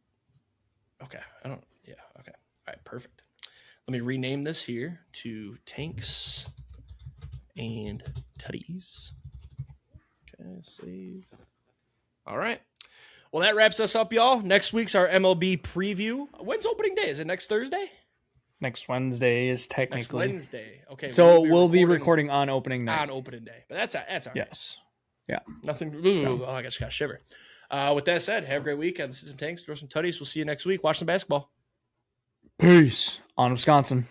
Okay, okay. All right, perfect. Let me rename this here to Tanks and Tuddies. Okay, save. All right. Well, that wraps us up, y'all. Next week's our MLB preview. When's opening day? Is it next Thursday? Next Wednesday is technically. Next Wednesday. Okay. So we'll be recording on opening night. On opening day. But that's all right. Yes. Yeah. Nothing. Ooh, I just got a shiver. With that said, have a great weekend. This is some Tanks. Throw some Tuddies. We'll see you next week. Watch some basketball. Peace on Wisconsin.